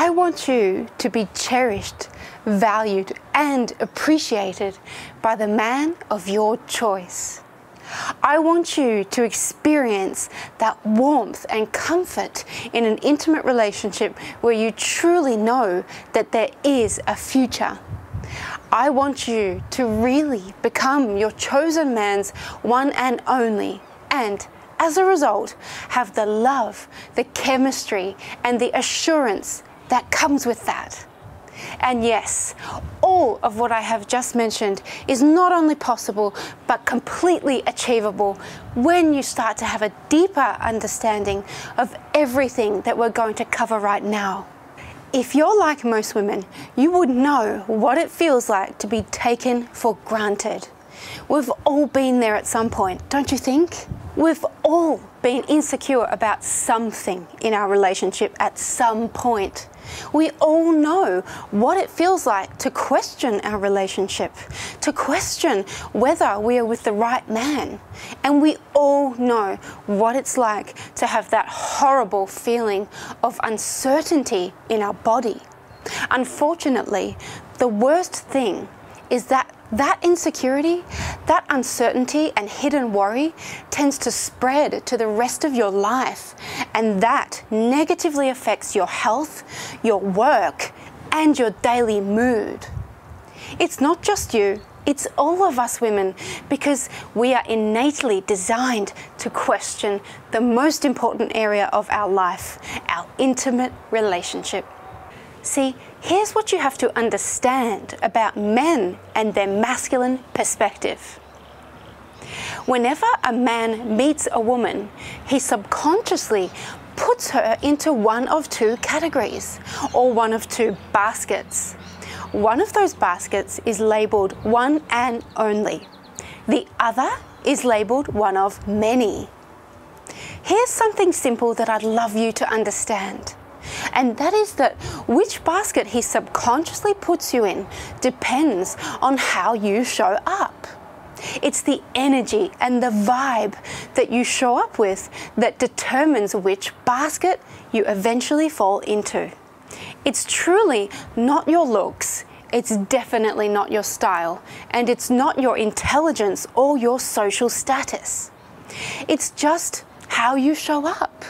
I want you to be cherished, valued, and appreciated by the man of your choice. I want you to experience that warmth and comfort in an intimate relationship where you truly know that there is a future. I want you to really become your chosen man's one and only, and as a result, have the love, the chemistry, and the assurance that comes with that. And yes, all of what I have just mentioned is not only possible, but completely achievable when you start to have a deeper understanding of everything that we're going to cover right now. If you're like most women, you would know what it feels like to be taken for granted. We've all been there at some point, don't you think? We've all been insecure about something in our relationship at some point. We all know what it feels like to question our relationship, to question whether we are with the right man. And we all know what it's like to have that horrible feeling of uncertainty in our body. Unfortunately, the worst thing is that insecurity, that uncertainty and hidden worry tends to spread to the rest of your life, and that negatively affects your health, your work, and your daily mood. It's not just you, it's all of us women, because we are innately designed to question the most important area of our life, our intimate relationship. See, here's what you have to understand about men and their masculine perspective. Whenever a man meets a woman, he subconsciously puts her into one of two categories, or one of two baskets. One of those baskets is labeled one and only. The other is labeled one of many. Here's something simple that I'd love you to understand. And that is that which basket he subconsciously puts you in depends on how you show up. It's the energy and the vibe that you show up with that determines which basket you eventually fall into. It's truly not your looks, it's definitely not your style, and it's not your intelligence or your social status. It's just how you show up.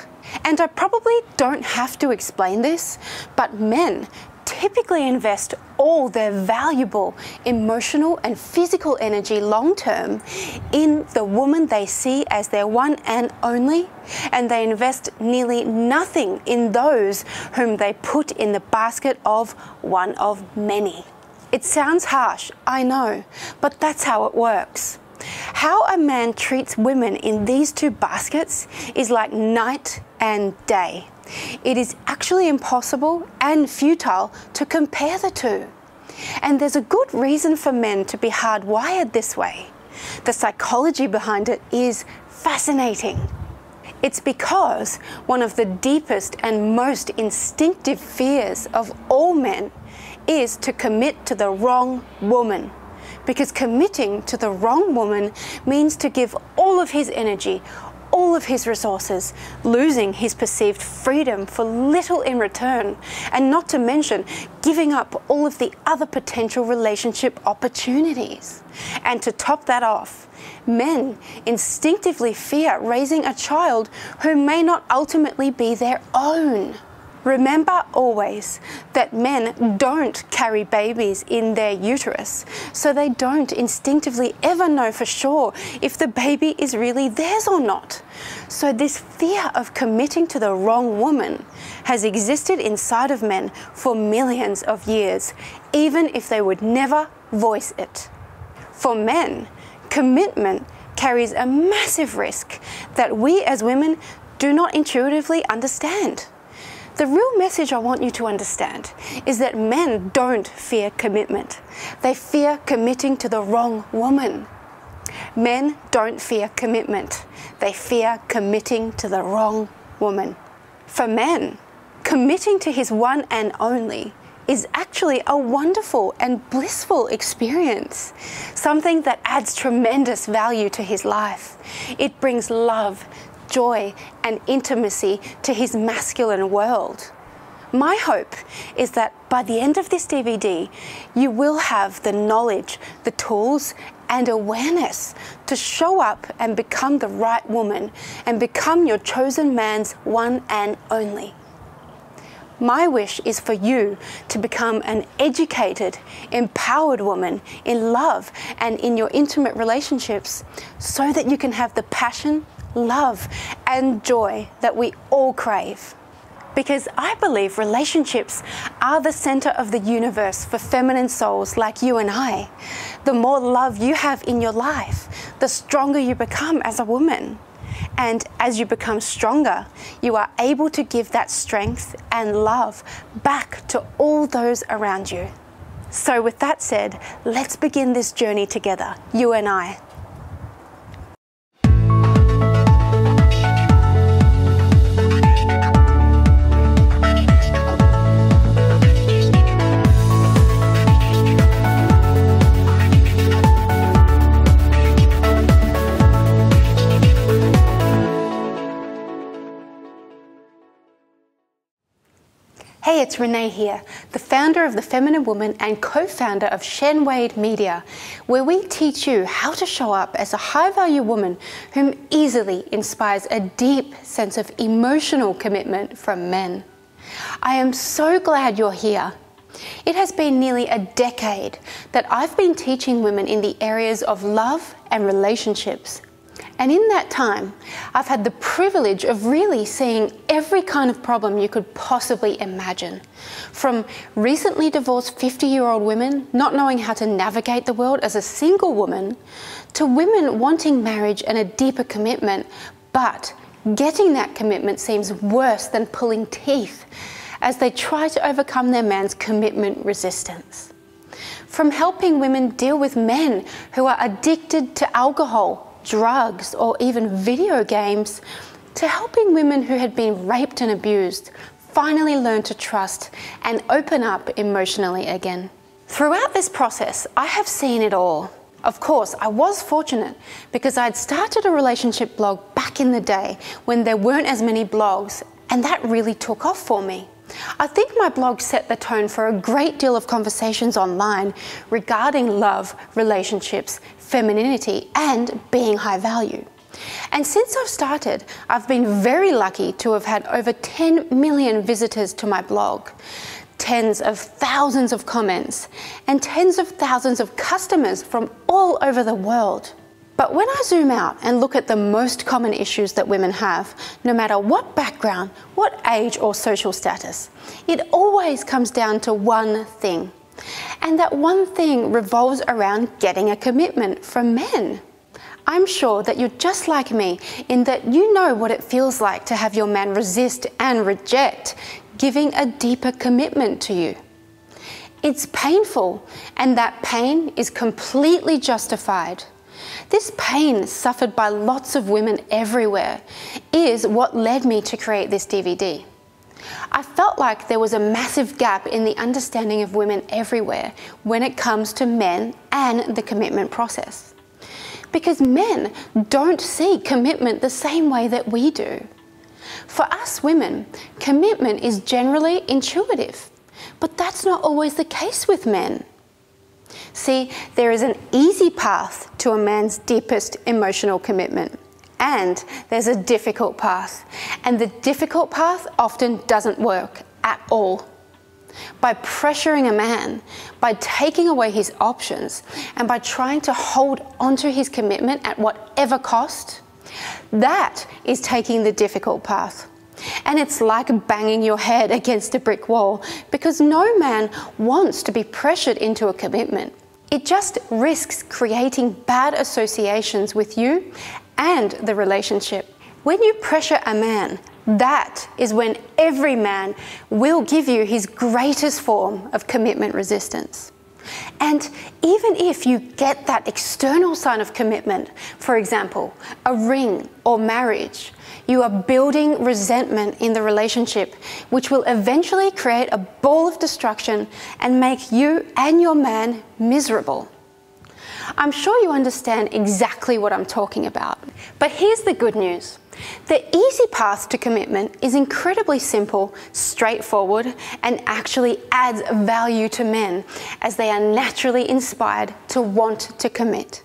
And I probably don't have to explain this, but men typically invest all their valuable emotional and physical energy long-term in the woman they see as their one and only, and they invest nearly nothing in those whom they put in the basket of one of many. It sounds harsh, I know, but that's how it works. How a man treats women in these two baskets is like night and day. It is actually impossible and futile to compare the two. And there's a good reason for men to be hardwired this way. The psychology behind it is fascinating. It's because one of the deepest and most instinctive fears of all men is to commit to the wrong woman. Because committing to the wrong woman means to give all of his energy, all of his resources, losing his perceived freedom for little in return, and not to mention giving up all of the other potential relationship opportunities. And to top that off, men instinctively fear raising a child who may not ultimately be their own. Remember always that men don't carry babies in their uterus, so they don't instinctively ever know for sure if the baby is really theirs or not. So this fear of committing to the wrong woman has existed inside of men for millions of years, even if they would never voice it. For men, commitment carries a massive risk that we as women do not intuitively understand. The real message I want you to understand is that men don't fear commitment. They fear committing to the wrong woman. Men don't fear commitment. They fear committing to the wrong woman. For men, committing to his one and only is actually a wonderful and blissful experience, something that adds tremendous value to his life. It brings love, joy, and intimacy to his masculine world. My hope is that by the end of this DVD, you will have the knowledge, the tools, and awareness to show up and become the right woman and become your chosen man's one and only. My wish is for you to become an educated, empowered woman in love and in your intimate relationships so that you can have the passion, love, and joy that we all crave. Because I believe relationships are the center of the universe for feminine souls like you and I. The more love you have in your life, the stronger you become as a woman. And as you become stronger, you are able to give that strength and love back to all those around you. So with that said, let's begin this journey together, you and I. Hey, it's Renee here, the founder of The Feminine Woman and co-founder of Shen Wade Media, where we teach you how to show up as a high-value woman whom easily inspires a deep sense of emotional commitment from men. I am so glad you're here. It has been nearly a decade that I've been teaching women in the areas of love and relationships. And in that time, I've had the privilege of really seeing every kind of problem you could possibly imagine. From recently divorced 50-year-old women not knowing how to navigate the world as a single woman, to women wanting marriage and a deeper commitment, but getting that commitment seems worse than pulling teeth as they try to overcome their man's commitment resistance. From helping women deal with men who are addicted to alcohol, drugs, or even video games, to helping women who had been raped and abused finally learn to trust and open up emotionally again. Throughout this process, I have seen it all. Of course, I was fortunate because I'd started a relationship blog back in the day when there weren't as many blogs, and that really took off for me. I think my blog set the tone for a great deal of conversations online regarding love, relationships, femininity, and being high value. And since I've started, I've been very lucky to have had over 10 million visitors to my blog, tens of thousands of comments, and tens of thousands of customers from all over the world. But when I zoom out and look at the most common issues that women have, no matter what background, what age or social status, it always comes down to one thing. And that one thing revolves around getting a commitment from men. I'm sure that you're just like me in that you know what it feels like to have your man resist and reject giving a deeper commitment to you. It's painful, and that pain is completely justified. This pain, suffered by lots of women everywhere, is what led me to create this DVD. I felt like there was a massive gap in the understanding of women everywhere when it comes to men and the commitment process. Because men don't see commitment the same way that we do. For us women, commitment is generally intuitive, but that's not always the case with men. See, there is an easy path to a man's deepest emotional commitment, and there's a difficult path, and the difficult path often doesn't work at all. By pressuring a man, by taking away his options, and by trying to hold onto his commitment at whatever cost, that is taking the difficult path. And it's like banging your head against a brick wall, because no man wants to be pressured into a commitment. It just risks creating bad associations with you and the relationship. When you pressure a man, that is when every man will give you his greatest form of commitment resistance. And even if you get that external sign of commitment, for example, a ring or marriage, you are building resentment in the relationship, which will eventually create a ball of destruction and make you and your man miserable. I'm sure you understand exactly what I'm talking about. But here's the good news. The easy path to commitment is incredibly simple, straightforward, and actually adds value to men as they are naturally inspired to want to commit.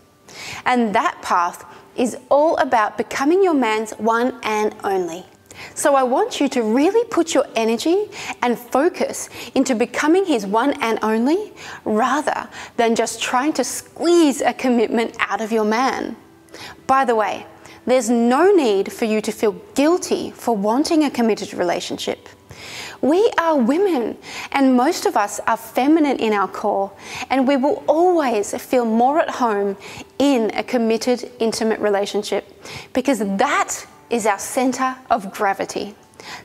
And that path is all about becoming your man's one and only. So I want you to really put your energy and focus into becoming his one and only, rather than just trying to squeeze a commitment out of your man. By the way, there's no need for you to feel guilty for wanting a committed relationship. We are women, and most of us are feminine in our core, and we will always feel more at home in a committed, intimate relationship, because that is our center of gravity.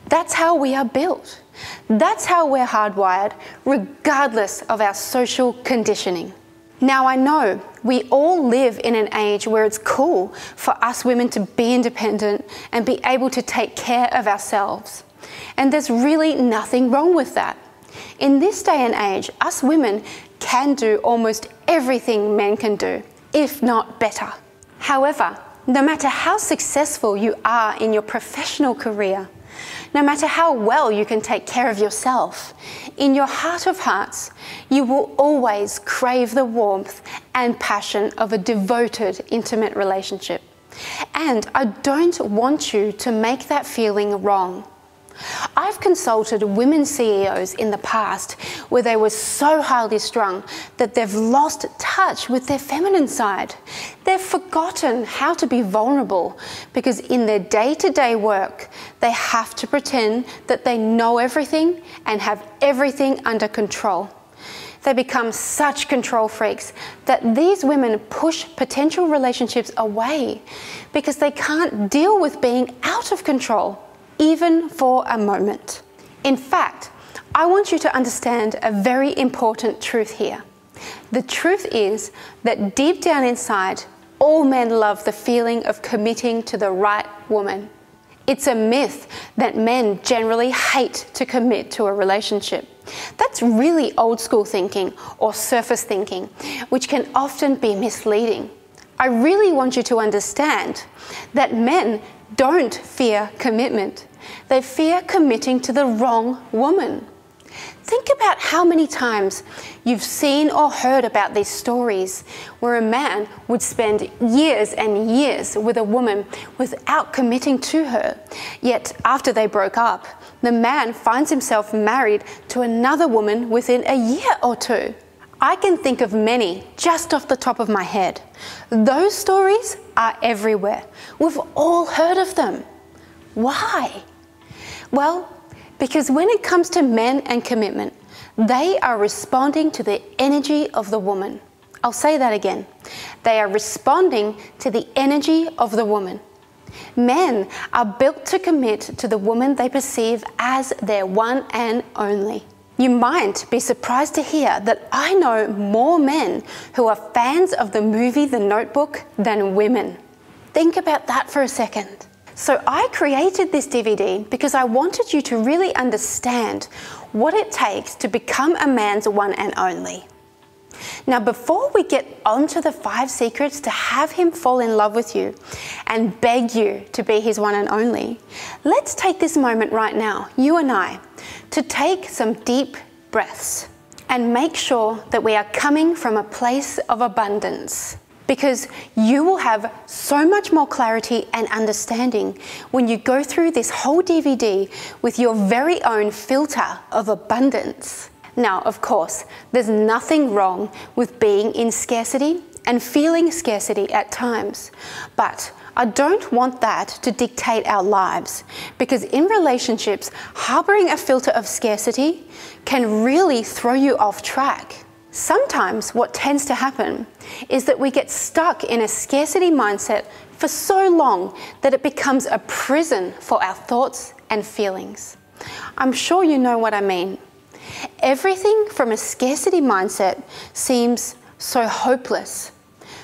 That's how we are built. That's how we're hardwired, regardless of our social conditioning. Now, I know we all live in an age where it's cool for us women to be independent and be able to take care of ourselves. And there's really nothing wrong with that. In this day and age, us women can do almost everything men can do, if not better. However, no matter how successful you are in your professional career, no matter how well you can take care of yourself, in your heart of hearts, you will always crave the warmth and passion of a devoted, intimate relationship. And I don't want you to make that feeling wrong. I've consulted women CEOs in the past where they were so highly strung that they've lost touch with their feminine side. They've forgotten how to be vulnerable because in their day-to-day work, they have to pretend that they know everything and have everything under control. They become such control freaks that these women push potential relationships away because they can't deal with being out of control, even for a moment. In fact, I want you to understand a very important truth here. The truth is that deep down inside, all men love the feeling of committing to the right woman. It's a myth that men generally hate to commit to a relationship. That's really old school thinking or surface thinking, which can often be misleading. I really want you to understand that men don't fear commitment. They fear committing to the wrong woman. Think about how many times you've seen or heard about these stories where a man would spend years and years with a woman without committing to her. Yet after they broke up, the man finds himself married to another woman within a year or two. I can think of many just off the top of my head. Those stories are everywhere. We've all heard of them. Why? Well, because when it comes to men and commitment, they are responding to the energy of the woman. I'll say that again. They are responding to the energy of the woman. Men are built to commit to the woman they perceive as their one and only. You might be surprised to hear that I know more men who are fans of the movie The Notebook than women. Think about that for a second. So I created this DVD because I wanted you to really understand what it takes to become a man's one and only. Now, before we get onto the 5 secrets to have him fall in love with you and beg you to be his one and only, let's take this moment right now, you and I, to take some deep breaths and make sure that we are coming from a place of abundance. Because you will have so much more clarity and understanding when you go through this whole DVD with your very own filter of abundance. Now, of course, there's nothing wrong with being in scarcity and feeling scarcity at times, but I don't want that to dictate our lives, because in relationships, harboring a filter of scarcity can really throw you off track. Sometimes what tends to happen is that we get stuck in a scarcity mindset for so long that it becomes a prison for our thoughts and feelings. I'm sure you know what I mean. Everything from a scarcity mindset seems so hopeless,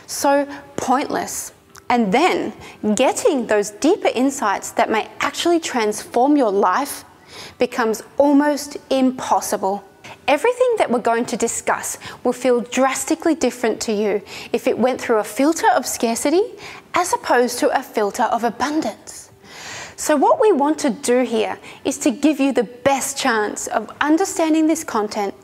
so pointless. And then getting those deeper insights that may actually transform your life becomes almost impossible. Everything that we're going to discuss will feel drastically different to you if it went through a filter of scarcity as opposed to a filter of abundance. So what we want to do here is to give you the best chance of understanding this content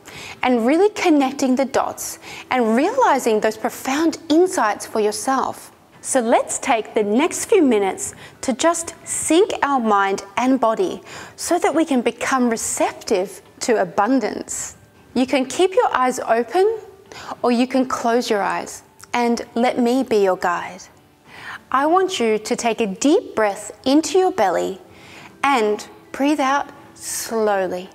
and really connecting the dots and realizing those profound insights for yourself. So let's take the next few minutes to just sync our mind and body so that we can become receptive to abundance. You can keep your eyes open or you can close your eyes and let me be your guide. I want you to take a deep breath into your belly and breathe out slowly.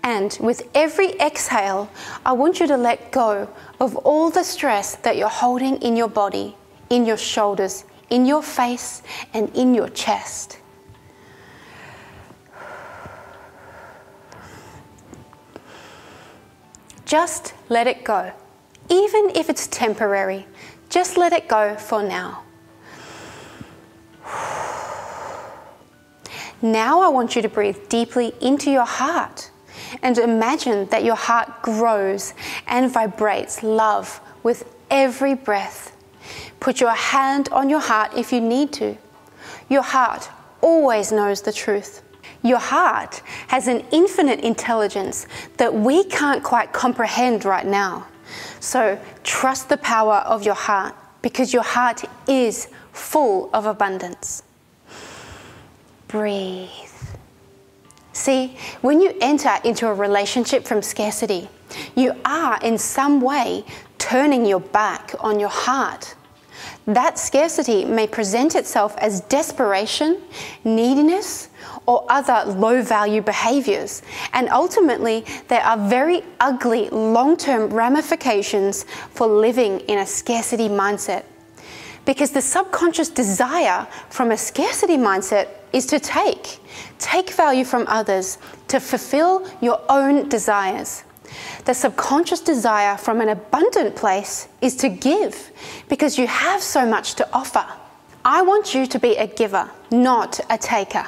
And with every exhale, I want you to let go of all the stress that you're holding in your body, in your shoulders, in your face, and in your chest. Just let it go. Even if it's temporary, just let it go for now. Now I want you to breathe deeply into your heart and imagine that your heart grows and vibrates love with every breath. Put your hand on your heart if you need to. Your heart always knows the truth. Your heart has an infinite intelligence that we can't quite comprehend right now. So trust the power of your heart because your heart is full of abundance. Breathe. See, when you enter into a relationship from scarcity, you are in some way turning your back on your heart. That scarcity may present itself as desperation, neediness, or other low-value behaviors. And ultimately, there are very ugly long-term ramifications for living in a scarcity mindset. Because the subconscious desire from a scarcity mindset is to take value from others to fulfill your own desires. The subconscious desire from an abundant place is to give because you have so much to offer. I want you to be a giver, not a taker.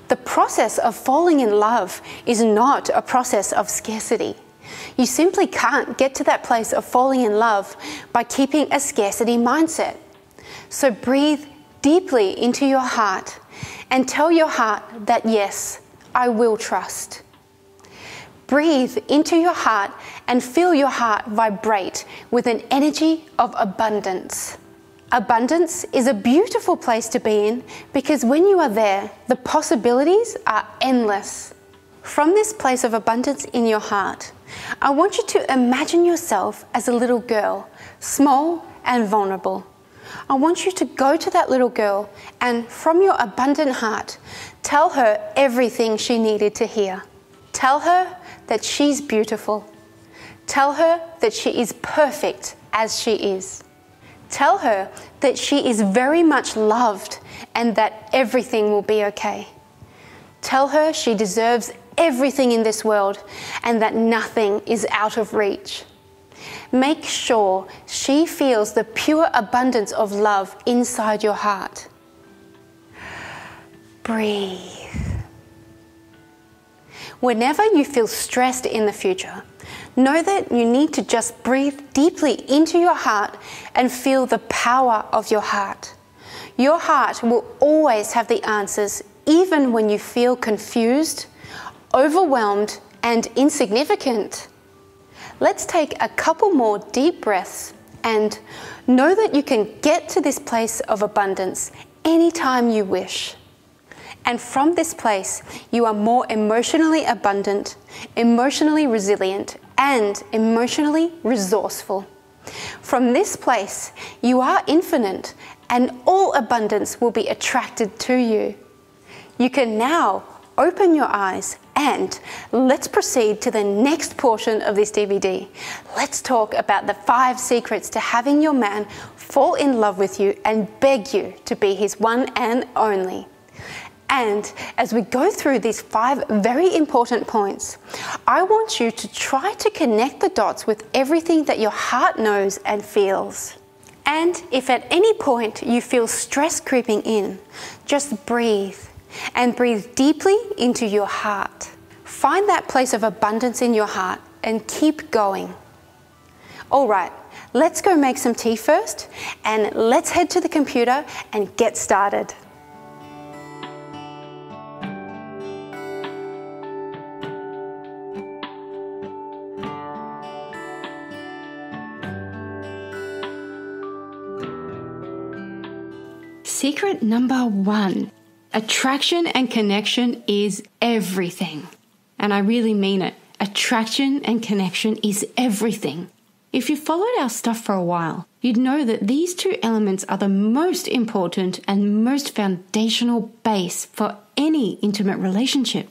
The process of falling in love is not a process of scarcity. You simply can't get to that place of falling in love by keeping a scarcity mindset. So breathe deeply into your heart and tell your heart that yes, I will trust. Breathe into your heart and feel your heart vibrate with an energy of abundance. Abundance is a beautiful place to be in because when you are there, the possibilities are endless. From this place of abundance in your heart, I want you to imagine yourself as a little girl, small and vulnerable. I want you to go to that little girl and from your abundant heart, tell her everything she needed to hear. Tell her that she's beautiful. Tell her that she is perfect as she is. Tell her that she is very much loved and that everything will be okay. Tell her she deserves everything in this world and that nothing is out of reach. Make sure she feels the pure abundance of love inside your heart. Breathe. Whenever you feel stressed in the future, know that you need to just breathe deeply into your heart and feel the power of your heart. Your heart will always have the answers, even when you feel confused, overwhelmed, and insignificant. Let's take a couple more deep breaths and know that you can get to this place of abundance anytime you wish. And from this place, you are more emotionally abundant, emotionally resilient, and emotionally resourceful. From this place, you are infinite, and all abundance will be attracted to you. You can now open your eyes and let's proceed to the next portion of this DVD. Let's talk about the 5 secrets to having your man fall in love with you and beg you to be his one and only. And as we go through these 5 very important points, I want you to try to connect the dots with everything that your heart knows and feels. And if at any point you feel stress creeping in, just breathe and breathe deeply into your heart. Find that place of abundance in your heart and keep going. All right, let's go make some tea first and let's head to the computer and get started. Secret number 1. Attraction and connection is everything. And I really mean it. Attraction and connection is everything. If you followed our stuff for a while, you'd know that these two elements are the most important and most foundational base for any intimate relationship.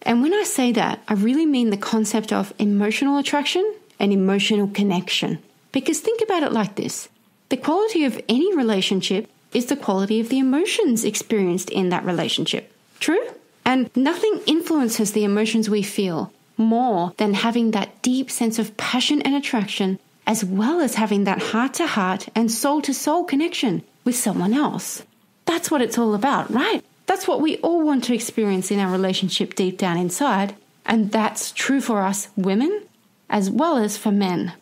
And when I say that, I really mean the concept of emotional attraction and emotional connection. Because think about it like this. The quality of any relationship is the quality of the emotions experienced in that relationship. True? And nothing influences the emotions we feel more than having that deep sense of passion and attraction, as well as having that heart-to-heart and soul-to-soul connection with someone else. That's what it's all about, right? That's what we all want to experience in our relationship deep down inside, and that's true for us women as well as for men.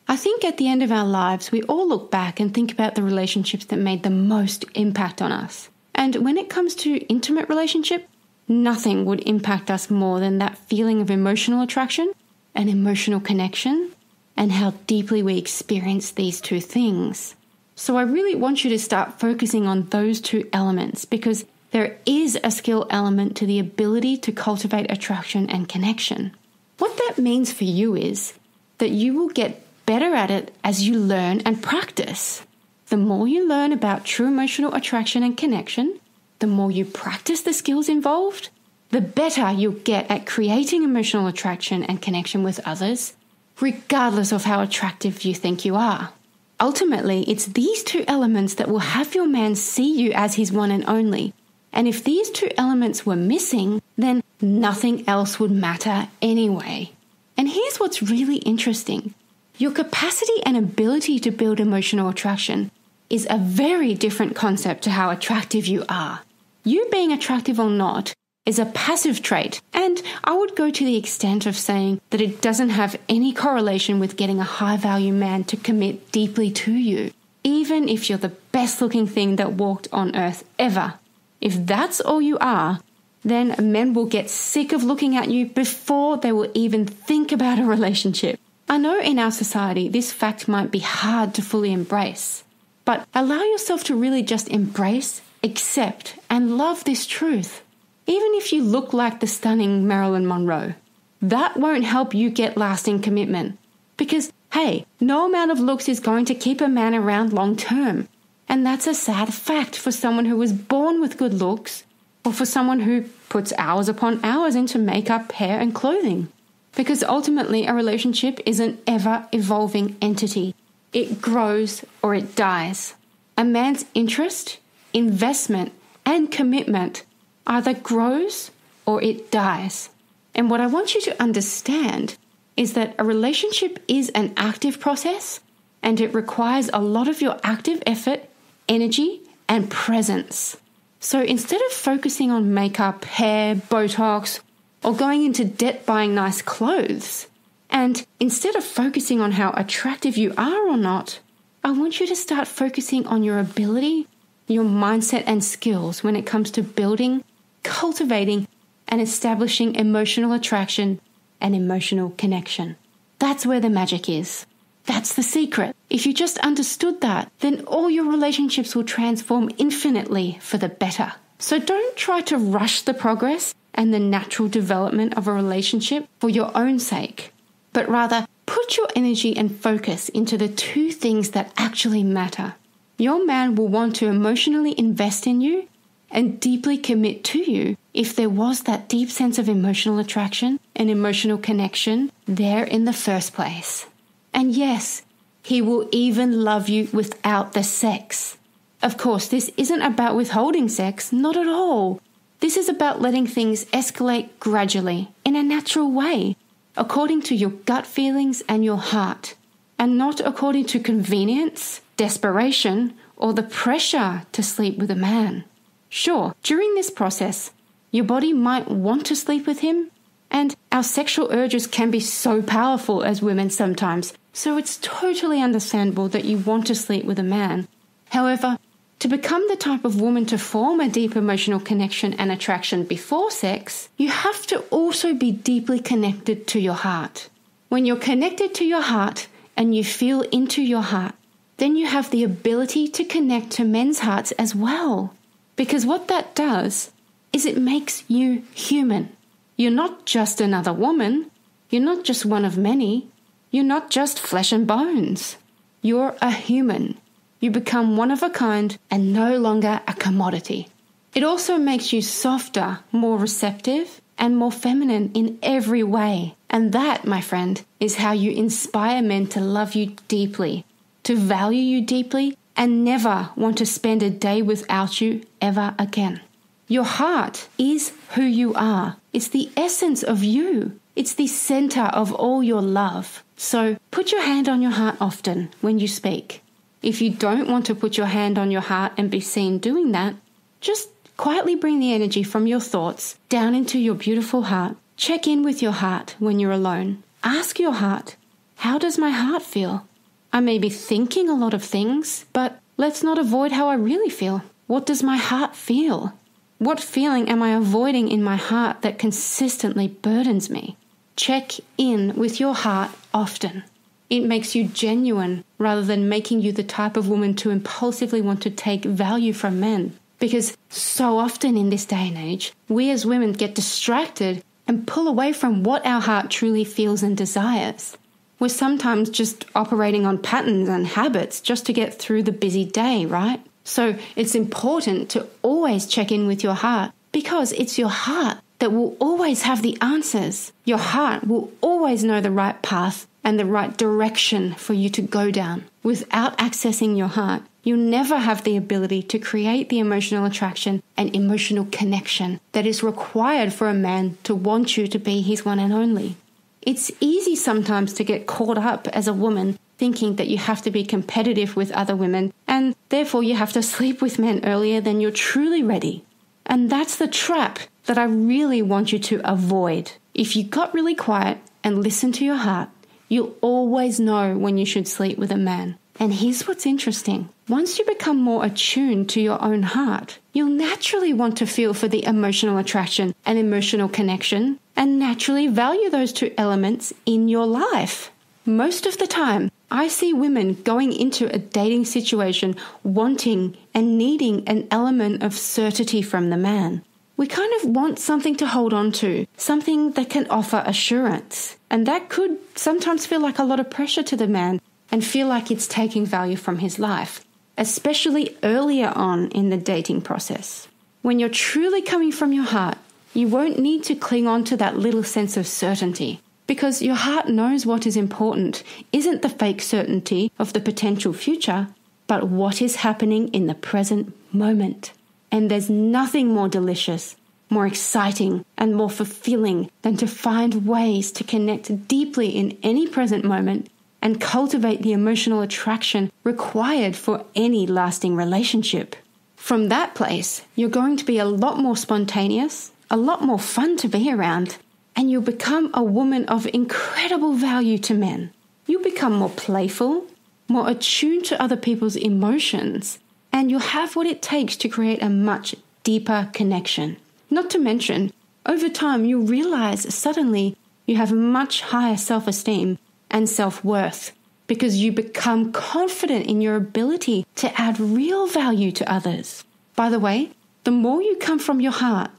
I think at the end of our lives, we all look back and think about the relationships that made the most impact on us. And when it comes to intimate relationship, nothing would impact us more than that feeling of emotional attraction and emotional connection and how deeply we experience these two things. So I really want you to start focusing on those two elements, because there is a skill element to the ability to cultivate attraction and connection. What that means for you is that you will get better at it as you learn and practice. The more you learn about true emotional attraction and connection, the more you practice the skills involved, the better you'll get at creating emotional attraction and connection with others, regardless of how attractive you think you are. Ultimately, it's these two elements that will have your man see you as his one and only. And if these two elements were missing, then nothing else would matter anyway. And here's what's really interesting. Your capacity and ability to build emotional attraction is a very different concept to how attractive you are. You being attractive or not is a passive trait, and I would go to the extent of saying that it doesn't have any correlation with getting a high-value man to commit deeply to you, even if you're the best-looking thing that walked on earth ever. If that's all you are, then men will get sick of looking at you before they will even think about a relationship. I know in our society this fact might be hard to fully embrace, but allow yourself to really just embrace, accept, and love this truth. Even if you look like the stunning Marilyn Monroe, that won't help you get lasting commitment. Because, hey, no amount of looks is going to keep a man around long term. And that's a sad fact for someone who was born with good looks, or for someone who puts hours upon hours into makeup, hair, and clothing. Because ultimately, a relationship is an ever-evolving entity. It grows or it dies. A man's interest, investment, and commitment either grows or it dies. And what I want you to understand is that a relationship is an active process, and it requires a lot of your active effort, energy, and presence. So instead of focusing on makeup, hair, Botox, or going into debt buying nice clothes, and instead of focusing on how attractive you are or not, I want you to start focusing on your ability, your mindset, and skills when it comes to building, cultivating, and establishing emotional attraction and emotional connection. That's where the magic is. That's the secret. If you just understood that, then all your relationships will transform infinitely for the better. So don't try to rush the progress and the natural development of a relationship for your own sake, but rather put your energy and focus into the two things that actually matter. Your man will want to emotionally invest in you and deeply commit to you if there was that deep sense of emotional attraction and emotional connection there in the first place. And yes, he will even love you without the sex. Of course, this isn't about withholding sex, not at all. This is about letting things escalate gradually, in a natural way, according to your gut feelings and your heart, and not according to convenience, desperation, or the pressure to sleep with a man. Sure, during this process, your body might want to sleep with him, and our sexual urges can be so powerful as women sometimes, so it's totally understandable that you want to sleep with a man. However, to become the type of woman to form a deep emotional connection and attraction before sex, you have to also be deeply connected to your heart. When you're connected to your heart and you feel into your heart, then you have the ability to connect to men's hearts as well. Because what that does is it makes you human. You're not just another woman. You're not just one of many. You're not just flesh and bones. You're a human. You become one of a kind and no longer a commodity. It also makes you softer, more receptive, and more feminine in every way. And that, my friend, is how you inspire men to love you deeply, to value you deeply, and never want to spend a day without you ever again. Your heart is who you are. It's the essence of you. It's the center of all your love. So put your hand on your heart often when you speak. If you don't want to put your hand on your heart and be seen doing that, just quietly bring the energy from your thoughts down into your beautiful heart. Check in with your heart when you're alone. Ask your heart, how does my heart feel? I may be thinking a lot of things, but let's not avoid how I really feel. What does my heart feel? What feeling am I avoiding in my heart that consistently burdens me? Check in with your heart often. It makes you genuine rather than making you the type of woman to impulsively want to take value from men. Because so often in this day and age, we as women get distracted and pull away from what our heart truly feels and desires. We're sometimes just operating on patterns and habits just to get through the busy day, right? So it's important to always check in with your heart because it's your heart that will always have the answers. Your heart will always know the right path and the right direction for you to go down. Without accessing your heart, you'll never have the ability to create the emotional attraction and emotional connection that is required for a man to want you to be his one and only. It's easy sometimes to get caught up as a woman thinking that you have to be competitive with other women and therefore you have to sleep with men earlier than you're truly ready. And that's the trap that I really want you to avoid. If you got really quiet and listen to your heart, you'll always know when you should sleep with a man. And here's what's interesting. Once you become more attuned to your own heart, you'll naturally want to feel for the emotional attraction and emotional connection and naturally value those two elements in your life. Most of the time, I see women going into a dating situation wanting and needing an element of certainty from the man. We kind of want something to hold on to, something that can offer assurance. And that could sometimes feel like a lot of pressure to the man and feel like it's taking value from his life, especially earlier on in the dating process. When you're truly coming from your heart, you won't need to cling on to that little sense of certainty because your heart knows what is important isn't the fake certainty of the potential future, but what is happening in the present moment. And there's nothing more delicious, more exciting, and more fulfilling than to find ways to connect deeply in any present moment and cultivate the emotional attraction required for any lasting relationship. From that place, you're going to be a lot more spontaneous, a lot more fun to be around, and you'll become a woman of incredible value to men. You'll become more playful, more attuned to other people's emotions, and you'll have what it takes to create a much deeper connection. Not to mention, over time, you'll realize suddenly you have much higher self-esteem and self-worth because you become confident in your ability to add real value to others. By the way, the more you come from your heart,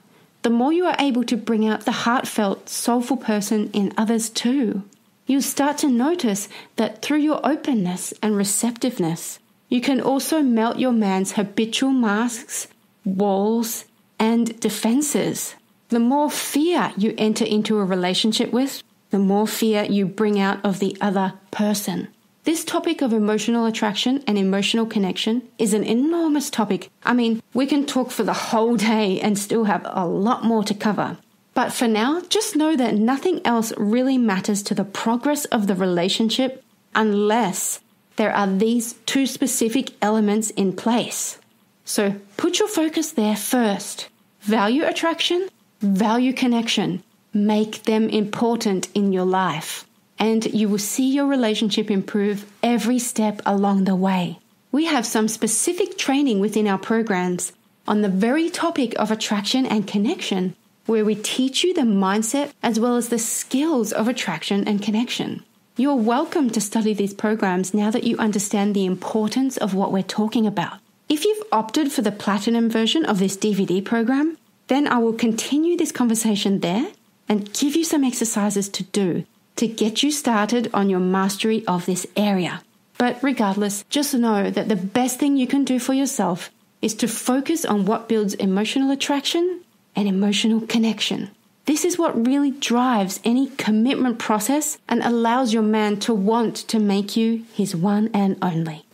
the more you are able to bring out the heartfelt, soulful person in others too. You'll start to notice that through your openness and receptiveness, you can also melt your man's habitual masks, walls, and defenses. The more fear you enter into a relationship with, the more fear you bring out of the other person. This topic of emotional attraction and emotional connection is an enormous topic. I mean, we can talk for the whole day and still have a lot more to cover. But for now, just know that nothing else really matters to the progress of the relationship unless there are these two specific elements in place. So put your focus there first. Value attraction, value connection. Make them important in your life, and you will see your relationship improve every step along the way. We have some specific training within our programs on the very topic of attraction and connection, where we teach you the mindset as well as the skills of attraction and connection. You're welcome to study these programs now that you understand the importance of what we're talking about. If you've opted for the platinum version of this DVD program, then I will continue this conversation there and give you some exercises to do to get you started on your mastery of this area. But regardless, just know that the best thing you can do for yourself is to focus on what builds emotional attraction and emotional connection. This is what really drives any commitment process and allows your man to want to make you his one and only.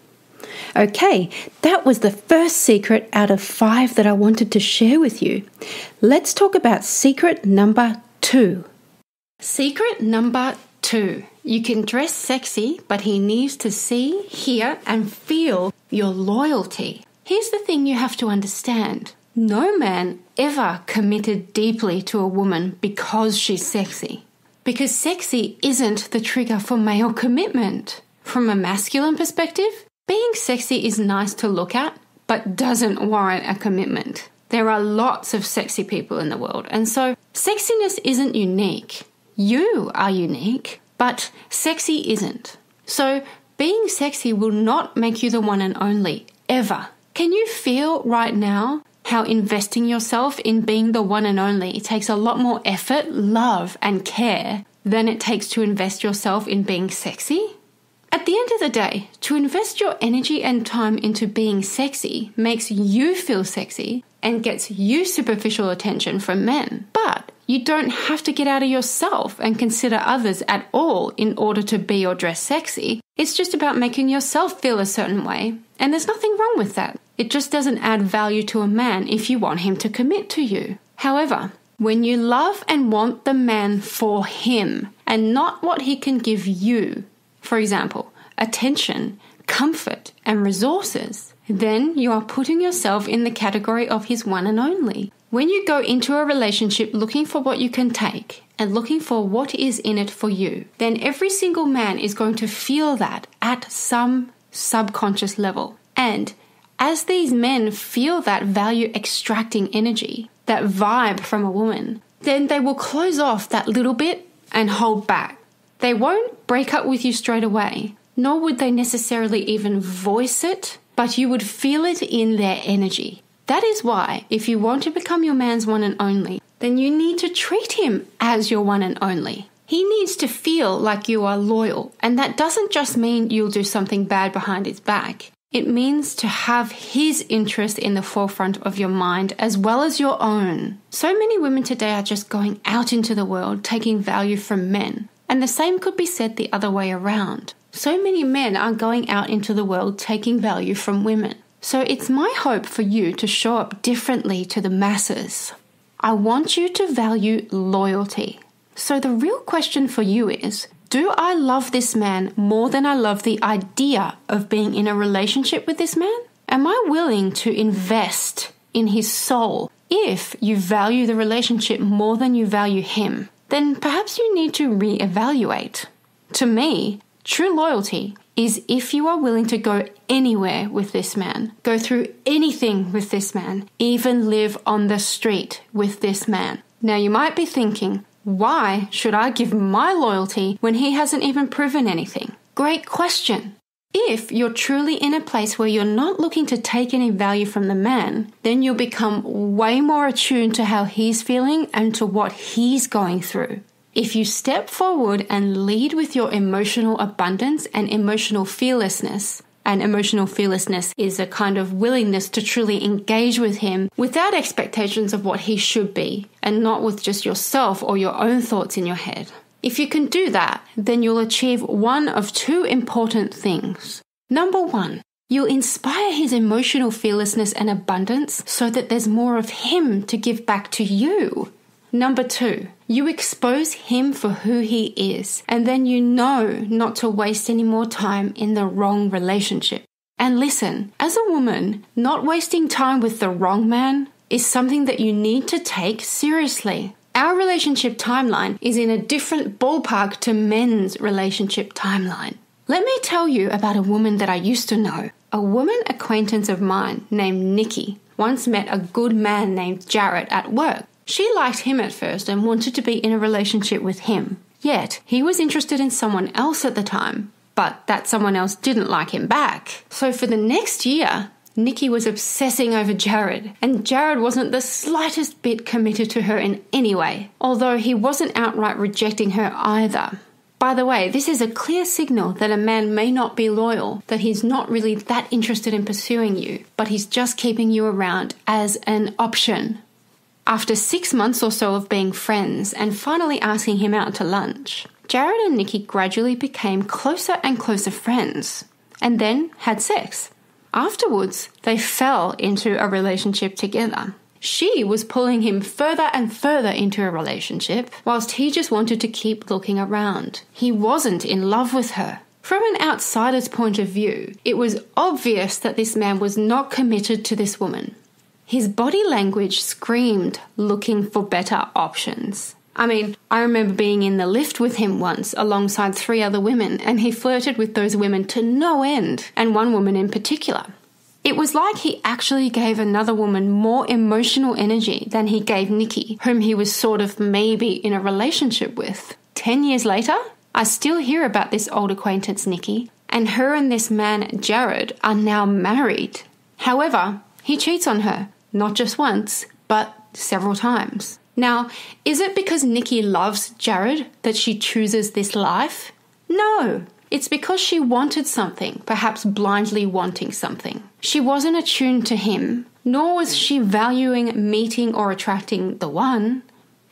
Okay, that was the first secret out of 5 that I wanted to share with you. Let's talk about secret number 2. Secret number 2. You can dress sexy, but he needs to see, hear, and feel your loyalty. Here's the thing you have to understand. No man ever committed deeply to a woman because she's sexy. Because sexy isn't the trigger for male commitment. From a masculine perspective, being sexy is nice to look at, but doesn't warrant a commitment. There are lots of sexy people in the world, and so sexiness isn't unique. You are unique, but sexy isn't. So being sexy will not make you the one and only, ever. Can you feel right now how investing yourself in being the one and only takes a lot more effort, love, and care than it takes to invest yourself in being sexy? At the end of the day, to invest your energy and time into being sexy makes you feel sexy and gets you superficial attention from men. But you don't have to get out of yourself and consider others at all in order to be or dress sexy. It's just about making yourself feel a certain way, and there's nothing wrong with that. It just doesn't add value to a man if you want him to commit to you. However, when you love and want the man for him and not what he can give you, for example, attention, comfort, and resources, then you are putting yourself in the category of his one and only. When you go into a relationship looking for what you can take and looking for what is in it for you, then every single man is going to feel that at some subconscious level. And as these men feel that value extracting energy, that vibe from a woman, then they will close off that little bit and hold back. They won't break up with you straight away, nor would they necessarily even voice it, but you would feel it in their energy. That is why, if you want to become your man's one and only, then you need to treat him as your one and only. He needs to feel like you are loyal, and that doesn't just mean you'll do something bad behind his back. It means to have his interest in the forefront of your mind as well as your own. So many women today are just going out into the world taking value from men, and the same could be said the other way around. So many men are going out into the world taking value from women. So it's my hope for you to show up differently to the masses. I want you to value loyalty. So the real question for you is, do I love this man more than I love the idea of being in a relationship with this man? Am I willing to invest in his soul? If you value the relationship more than you value him, then perhaps you need to reevaluate. To me, true loyalty is if you are willing to go anywhere with this man, go through anything with this man, even live on the street with this man. Now you might be thinking, why should I give my loyalty when he hasn't even proven anything? Great question. If you're truly in a place where you're not looking to take any value from the man, then you'll become way more attuned to how he's feeling and to what he's going through. If you step forward and lead with your emotional abundance and emotional fearlessness, and emotional fearlessness is a kind of willingness to truly engage with him without expectations of what he should be, and not with just yourself or your own thoughts in your head. If you can do that, then you'll achieve one of 2 important things. Number 1, you'll inspire his emotional fearlessness and abundance so that there's more of him to give back to you. Number 2, you expose him for who he is, and then you know not to waste any more time in the wrong relationship. And listen, as a woman, not wasting time with the wrong man is something that you need to take seriously. Our relationship timeline is in a different ballpark to men's relationship timeline. Let me tell you about a woman that I used to know. A woman acquaintance of mine named Nikki once met a good man named Jarrett at work. She liked him at first and wanted to be in a relationship with him. Yet, he was interested in someone else at the time, but that someone else didn't like him back. So for the next year, Nikki was obsessing over Jared, and Jared wasn't the slightest bit committed to her in any way, although he wasn't outright rejecting her either. By the way, this is a clear signal that a man may not be loyal, that he's not really that interested in pursuing you, but he's just keeping you around as an option. After 6 months or so of being friends and finally asking him out to lunch, Jared and Nikki gradually became closer and closer friends, and then had sex. Afterwards, they fell into a relationship together. She was pulling him further and further into a relationship, whilst he just wanted to keep looking around. He wasn't in love with her. From an outsider's point of view, it was obvious that this man was not committed to this woman. His body language screamed looking for better options. I mean, I remember being in the lift with him once alongside 3 other women, and he flirted with those women to no end, and one woman in particular. It was like he actually gave another woman more emotional energy than he gave Nikki, whom he was sort of maybe in a relationship with. 10 years later, I still hear about this old acquaintance Nikki, and her and this man Jared are now married. However, he cheats on her, not just once, but several times. Now, is it because Nikki loves Jared that she chooses this life? No. It's because she wanted something, perhaps blindly wanting something. She wasn't attuned to him, nor was she valuing meeting or attracting the one.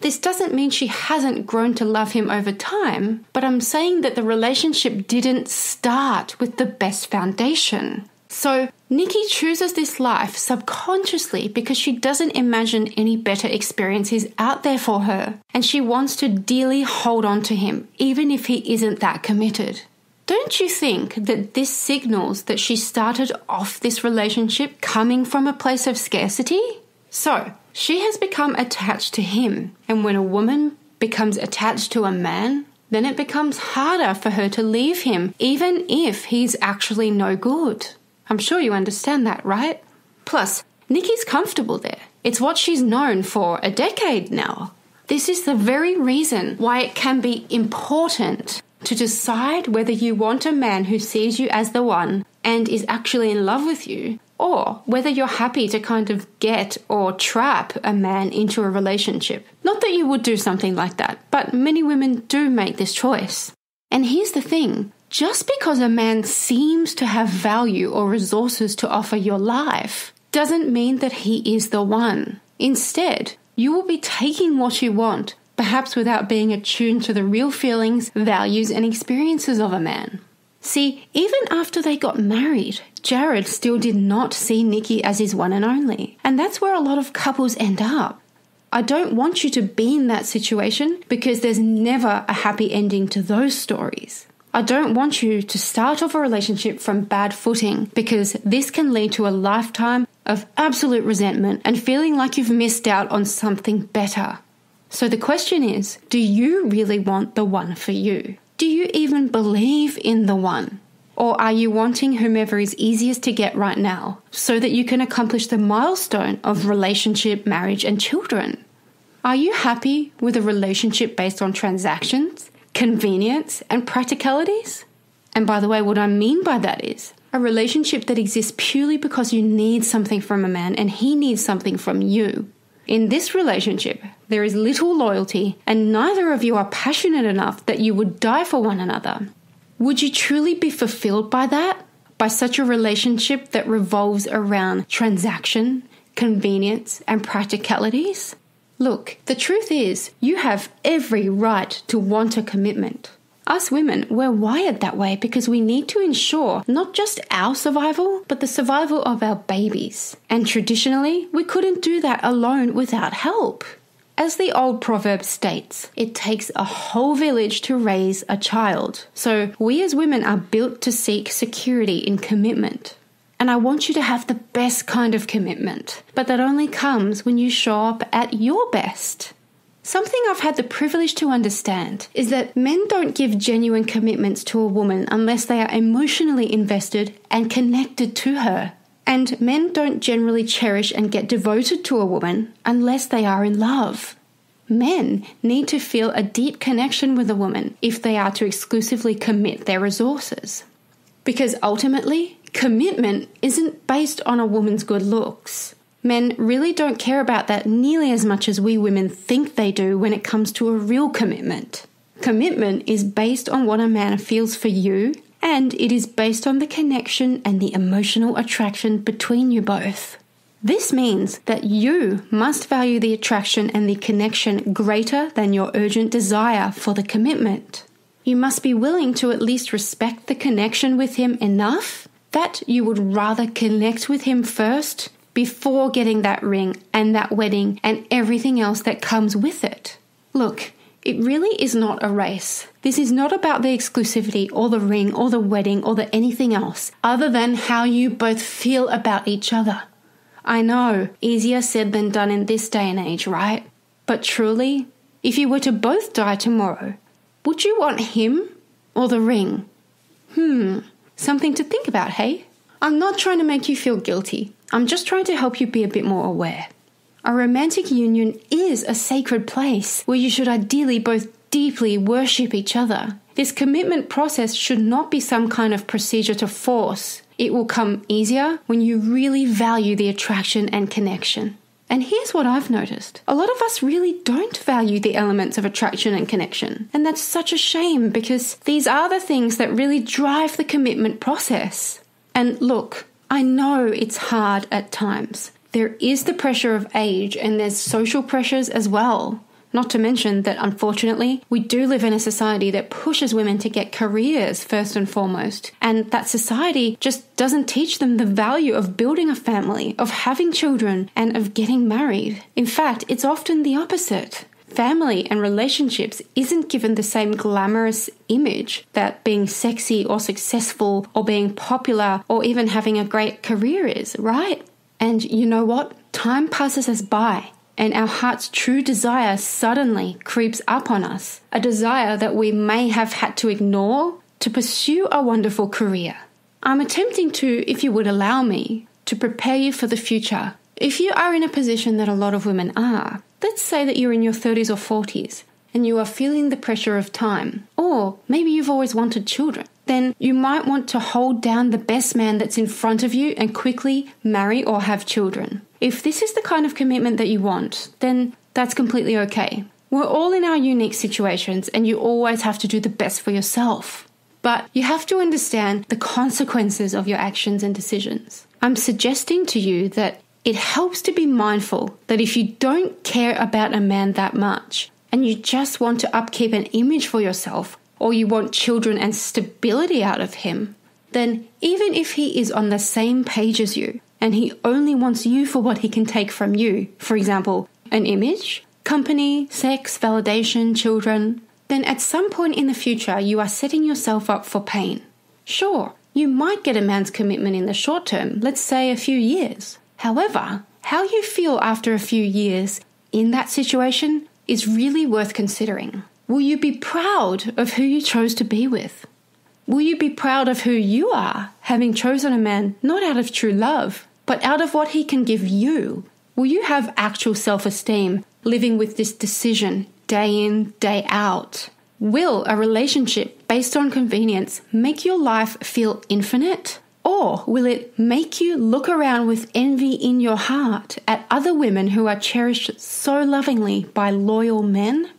This doesn't mean she hasn't grown to love him over time, but I'm saying that the relationship didn't start with the best foundation. So Nikki chooses this life subconsciously because she doesn't imagine any better experiences out there for her, and she wants to dearly hold on to him, even if he isn't that committed. Don't you think that this signals that she started off this relationship coming from a place of scarcity? So, she has become attached to him, and when a woman becomes attached to a man, then it becomes harder for her to leave him, even if he's actually no good. I'm sure you understand that, right? Plus, Nikki's comfortable there. It's what she's known for a decade now. This is the very reason why it can be important to decide whether you want a man who sees you as the one and is actually in love with you, or whether you're happy to kind of get or trap a man into a relationship. Not that you would do something like that, but many women do make this choice. And here's the thing, just because a man seems to have value or resources to offer your life doesn't mean that he is the one. Instead, you will be taking what you want, perhaps without being attuned to the real feelings, values, and experiences of a man. See, even after they got married, Jared still did not see Nikki as his one and only. And that's where a lot of couples end up. I don't want you to be in that situation because there's never a happy ending to those stories. I don't want you to start off a relationship from bad footing because this can lead to a lifetime of absolute resentment and feeling like you've missed out on something better. So the question is, do you really want the one for you? Do you even believe in the one? Or are you wanting whomever is easiest to get right now so that you can accomplish the milestone of relationship, marriage, and children? Are you happy with a relationship based on transactions, convenience, and practicalities? And by the way, what I mean by that is a relationship that exists purely because you need something from a man and he needs something from you. In this relationship, there is little loyalty and neither of you are passionate enough that you would die for one another. Would you truly be fulfilled by that? By such a relationship that revolves around transaction, convenience, and practicalities? Look, the truth is, you have every right to want a commitment. Us women, we're wired that way because we need to ensure not just our survival, but the survival of our babies. And traditionally, we couldn't do that alone without help. As the old proverb states, it takes a whole village to raise a child. So we as women are built to seek security in commitment. And I want you to have the best kind of commitment, but that only comes when you show up at your best. Something I've had the privilege to understand is that men don't give genuine commitments to a woman unless they are emotionally invested and connected to her. And men don't generally cherish and get devoted to a woman unless they are in love. Men need to feel a deep connection with a woman if they are to exclusively commit their resources. Because ultimately, Commitment isn't based on a woman's good looks. Men really don't care about that nearly as much as we women think they do when it comes to a real commitment. Commitment is based on what a man feels for you, and it is based on the connection and the emotional attraction between you both. This means that you must value the attraction and the connection greater than your urgent desire for the commitment. You must be willing to at least respect the connection with him enough that you would rather connect with him first before getting that ring and that wedding and everything else that comes with it. Look, it really is not a race. This is not about the exclusivity or the ring or the wedding or the anything else other than how you both feel about each other. I know, easier said than done in this day and age, right? But truly, if you were to both die tomorrow, would you want him or the ring? Something to think about, hey? I'm not trying to make you feel guilty. I'm just trying to help you be a bit more aware. A romantic union is a sacred place where you should ideally both deeply worship each other. This commitment process should not be some kind of procedure to force. It will come easier when you really value the attraction and connection. And here's what I've noticed. A lot of us really don't value the elements of attraction and connection. And that's such a shame because these are the things that really drive the commitment process. And look, I know it's hard at times. There is the pressure of age and there's social pressures as well. Not to mention that, unfortunately, we do live in a society that pushes women to get careers first and foremost. And that society just doesn't teach them the value of building a family, of having children, and of getting married. In fact, it's often the opposite. Family and relationships isn't given the same glamorous image that being sexy or successful or being popular or even having a great career is, right? And you know what? Time passes us by. And our heart's true desire suddenly creeps up on us, a desire that we may have had to ignore to pursue a wonderful career. I'm attempting to, if you would allow me, to prepare you for the future. If you are in a position that a lot of women are, let's say that you're in your 30s or 40s and you are feeling the pressure of time, or maybe you've always wanted children, then you might want to hold down the best man that's in front of you and quickly marry or have children. If this is the kind of commitment that you want, then that's completely okay. We're all in our unique situations and you always have to do the best for yourself. But you have to understand the consequences of your actions and decisions. I'm suggesting to you that it helps to be mindful that if you don't care about a man that much and you just want to upkeep an image for yourself, or you want children and stability out of him, then even if he is on the same page as you and he only wants you for what he can take from you, for example, an image, company, sex, validation, children, then at some point in the future you are setting yourself up for pain. Sure, you might get a man's commitment in the short term, let's say a few years. However, how you feel after a few years in that situation is really worth considering. Will you be proud of who you chose to be with? Will you be proud of who you are, having chosen a man not out of true love, but out of what he can give you? Will you have actual self-esteem living with this decision day in, day out? Will a relationship based on convenience make your life feel infinite? Or will it make you look around with envy in your heart at other women who are cherished so lovingly by loyal men?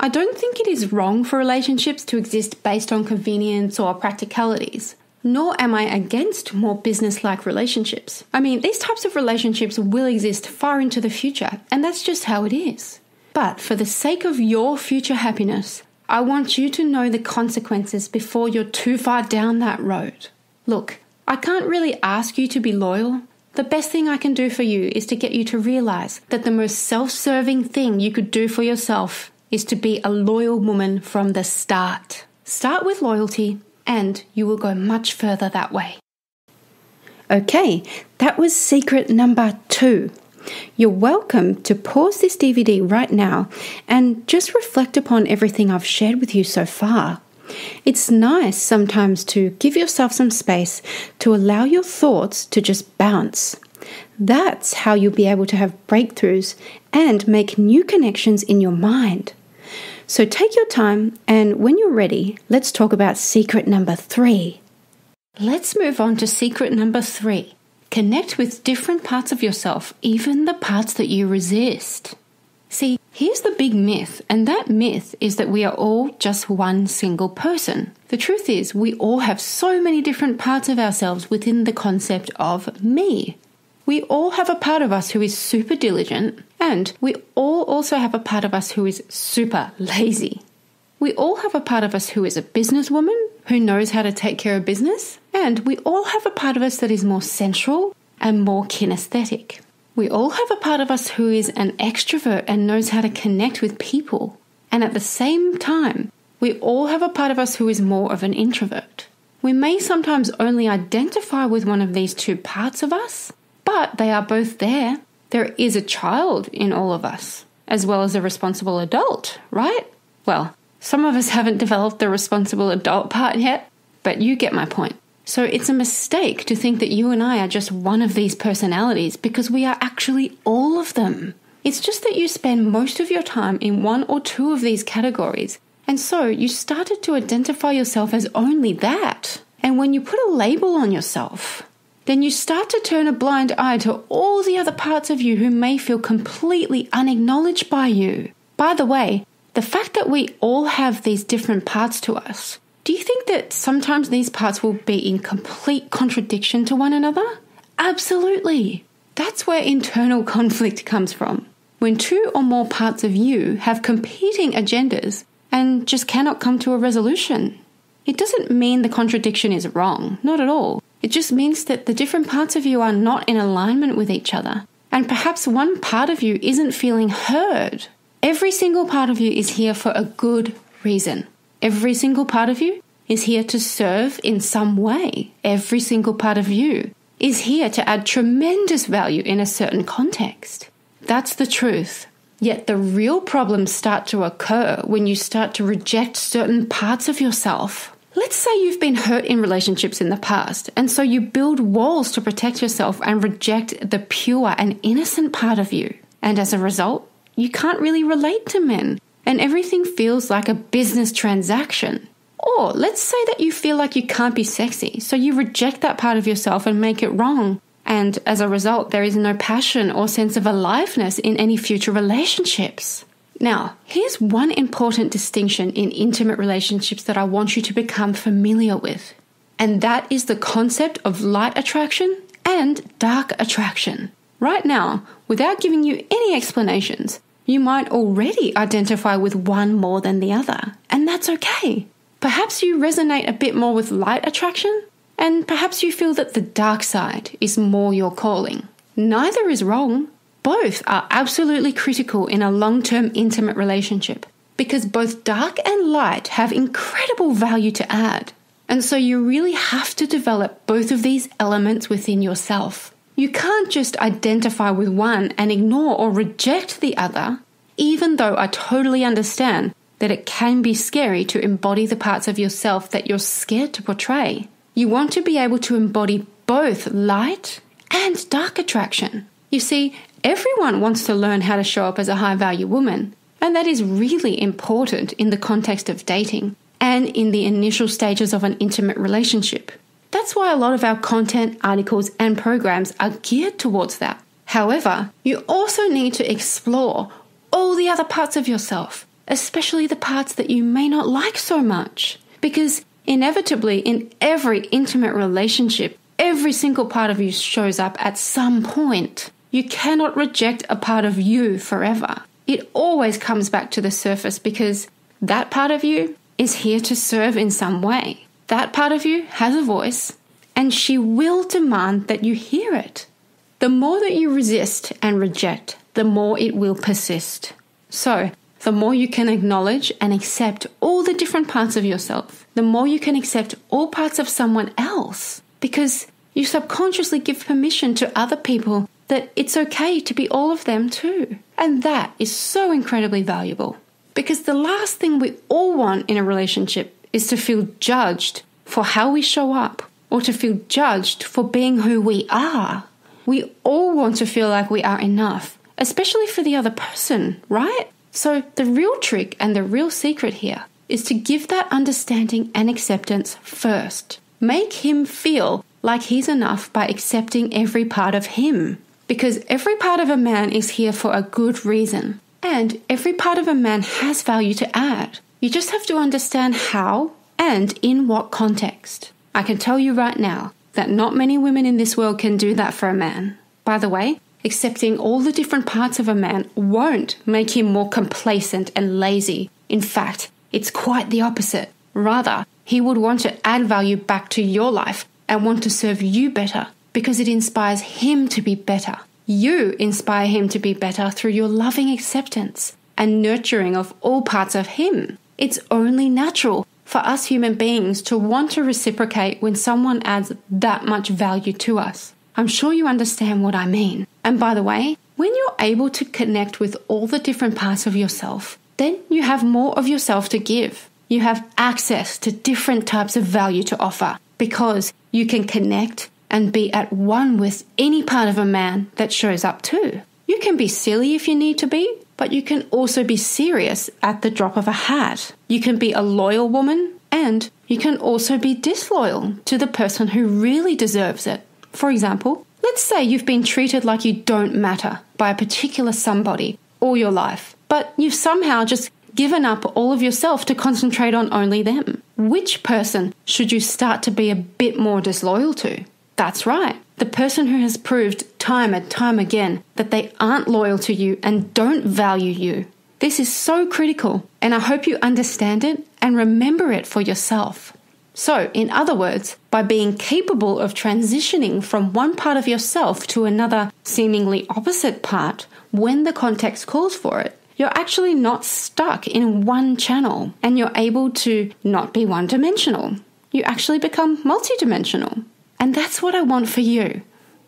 I don't think it is wrong for relationships to exist based on convenience or practicalities, nor am I against more business-like relationships. I mean, these types of relationships will exist far into the future, and that's just how it is. But for the sake of your future happiness, I want you to know the consequences before you're too far down that road. Look, I can't really ask you to be loyal. The best thing I can do for you is to get you to realize that the most self-serving thing you could do for yourself is to be a loyal woman from the start. Start with loyalty and you will go much further that way. Okay, that was secret number 2. You're welcome to pause this DVD right now and just reflect upon everything I've shared with you so far. It's nice sometimes to give yourself some space to allow your thoughts to just bounce. That's how you'll be able to have breakthroughs and make new connections in your mind. So take your time, and when you're ready, let's talk about secret number 3. Let's move on to secret number 3. Connect with different parts of yourself, even the parts that you resist. See, here's the big myth, and that myth is that we are all just one single person. The truth is, we all have so many different parts of ourselves within the concept of me. We all have a part of us who is super diligent, and we all also have a part of us who is super lazy. We all have a part of us who is a businesswoman, who knows how to take care of business, and we all have a part of us that is more sensual and more kinesthetic. We all have a part of us who is an extrovert and knows how to connect with people. And at the same time, we all have a part of us who is more of an introvert. We may sometimes only identify with one of these two parts of us, but they are both there. There is a child in all of us, as well as a responsible adult, right? Well, some of us haven't developed the responsible adult part yet, but you get my point. So it's a mistake to think that you and I are just one of these personalities, because we are actually all of them. It's just that you spend most of your time in one or two of these categories, and so you started to identify yourself as only that. And when you put a label on yourself, then you start to turn a blind eye to all the other parts of you who may feel completely unacknowledged by you. By the way, the fact that we all have these different parts to us, do you think that sometimes these parts will be in complete contradiction to one another? Absolutely. That's where internal conflict comes from. When two or more parts of you have competing agendas and just cannot come to a resolution. It doesn't mean the contradiction is wrong, not at all. It just means that the different parts of you are not in alignment with each other. And perhaps one part of you isn't feeling heard. Every single part of you is here for a good reason. Every single part of you is here to serve in some way. Every single part of you is here to add tremendous value in a certain context. That's the truth. Yet the real problems start to occur when you start to reject certain parts of yourself. Let's say you've been hurt in relationships in the past, and so you build walls to protect yourself and reject the pure and innocent part of you. And as a result, you can't really relate to men, and everything feels like a business transaction. Or let's say that you feel like you can't be sexy, so you reject that part of yourself and make it wrong. And as a result, there is no passion or sense of aliveness in any future relationships. Now, here's one important distinction in intimate relationships that I want you to become familiar with. And that is the concept of light attraction and dark attraction. Right now, without giving you any explanations, you might already identify with one more than the other, and that's okay. Perhaps you resonate a bit more with light attraction, and perhaps you feel that the dark side is more your calling. Neither is wrong. Both are absolutely critical in a long-term intimate relationship, because both dark and light have incredible value to add. And so you really have to develop both of these elements within yourself. You can't just identify with one and ignore or reject the other, even though I totally understand that it can be scary to embody the parts of yourself that you're scared to portray. You want to be able to embody both light and dark attraction. You see, everyone wants to learn how to show up as a high-value woman, and that is really important in the context of dating and in the initial stages of an intimate relationship. That's why a lot of our content, articles, and programs are geared towards that. However, you also need to explore all the other parts of yourself, especially the parts that you may not like so much, because inevitably in every intimate relationship, every single part of you shows up at some point. You cannot reject a part of you forever. It always comes back to the surface because that part of you is here to serve in some way. That part of you has a voice, and she will demand that you hear it. The more that you resist and reject, the more it will persist. So, the more you can acknowledge and accept all the different parts of yourself, the more you can accept all parts of someone else, because you subconsciously give permission to other people that it's okay to be all of them too. And that is so incredibly valuable, because the last thing we all want in a relationship is to feel judged for how we show up, or to feel judged for being who we are. We all want to feel like we are enough, especially for the other person, right? So the real trick and the real secret here is to give that understanding and acceptance first. Make him feel like he's enough by accepting every part of him. Because every part of a man is here for a good reason. And every part of a man has value to add. You just have to understand how and in what context. I can tell you right now that not many women in this world can do that for a man. By the way, accepting all the different parts of a man won't make him more complacent and lazy. In fact, it's quite the opposite. Rather, he would want to add value back to your life and want to serve you better because it inspires him to be better. You inspire him to be better through your loving acceptance and nurturing of all parts of him. It's only natural for us human beings to want to reciprocate when someone adds that much value to us. I'm sure you understand what I mean. And by the way, when you're able to connect with all the different parts of yourself, then you have more of yourself to give. You have access to different types of value to offer because you can connect and be at one with any part of a man that shows up too. You can be silly if you need to be, but you can also be serious at the drop of a hat. You can be a loyal woman, and you can also be disloyal to the person who really deserves it. For example, let's say you've been treated like you don't matter by a particular somebody all your life, but you've somehow just given up all of yourself to concentrate on only them. Which person should you start to be a bit more disloyal to? That's right, the person who has proved time and time again that they aren't loyal to you and don't value you. This is so critical, and I hope you understand it and remember it for yourself. So, in other words, by being capable of transitioning from one part of yourself to another seemingly opposite part when the context calls for it, you're actually not stuck in one channel and you're able to not be one-dimensional. You actually become multidimensional. And that's what I want for you.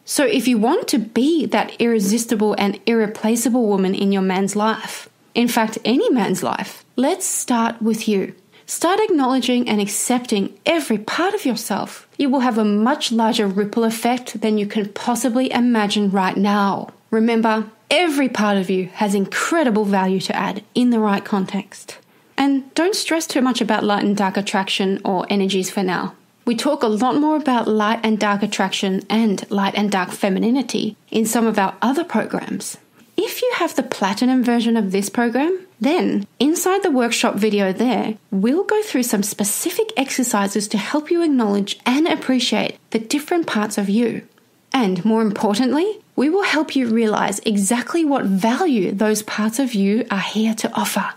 So if you want to be that irresistible and irreplaceable woman in your man's life, in fact, any man's life, let's start with you. Start acknowledging and accepting every part of yourself. You will have a much larger ripple effect than you can possibly imagine right now. Remember, every part of you has incredible value to add in the right context. And don't stress too much about light and dark attraction or energies for now. We talk a lot more about light and dark attraction and light and dark femininity in some of our other programs. If you have the platinum version of this program, then inside the workshop video there, we'll go through some specific exercises to help you acknowledge and appreciate the different parts of you. And more importantly, we will help you realize exactly what value those parts of you are here to offer.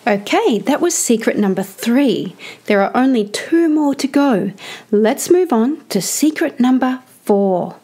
Okay, that was secret number 3. There are only 2 more to go. Let's move on to secret number 4.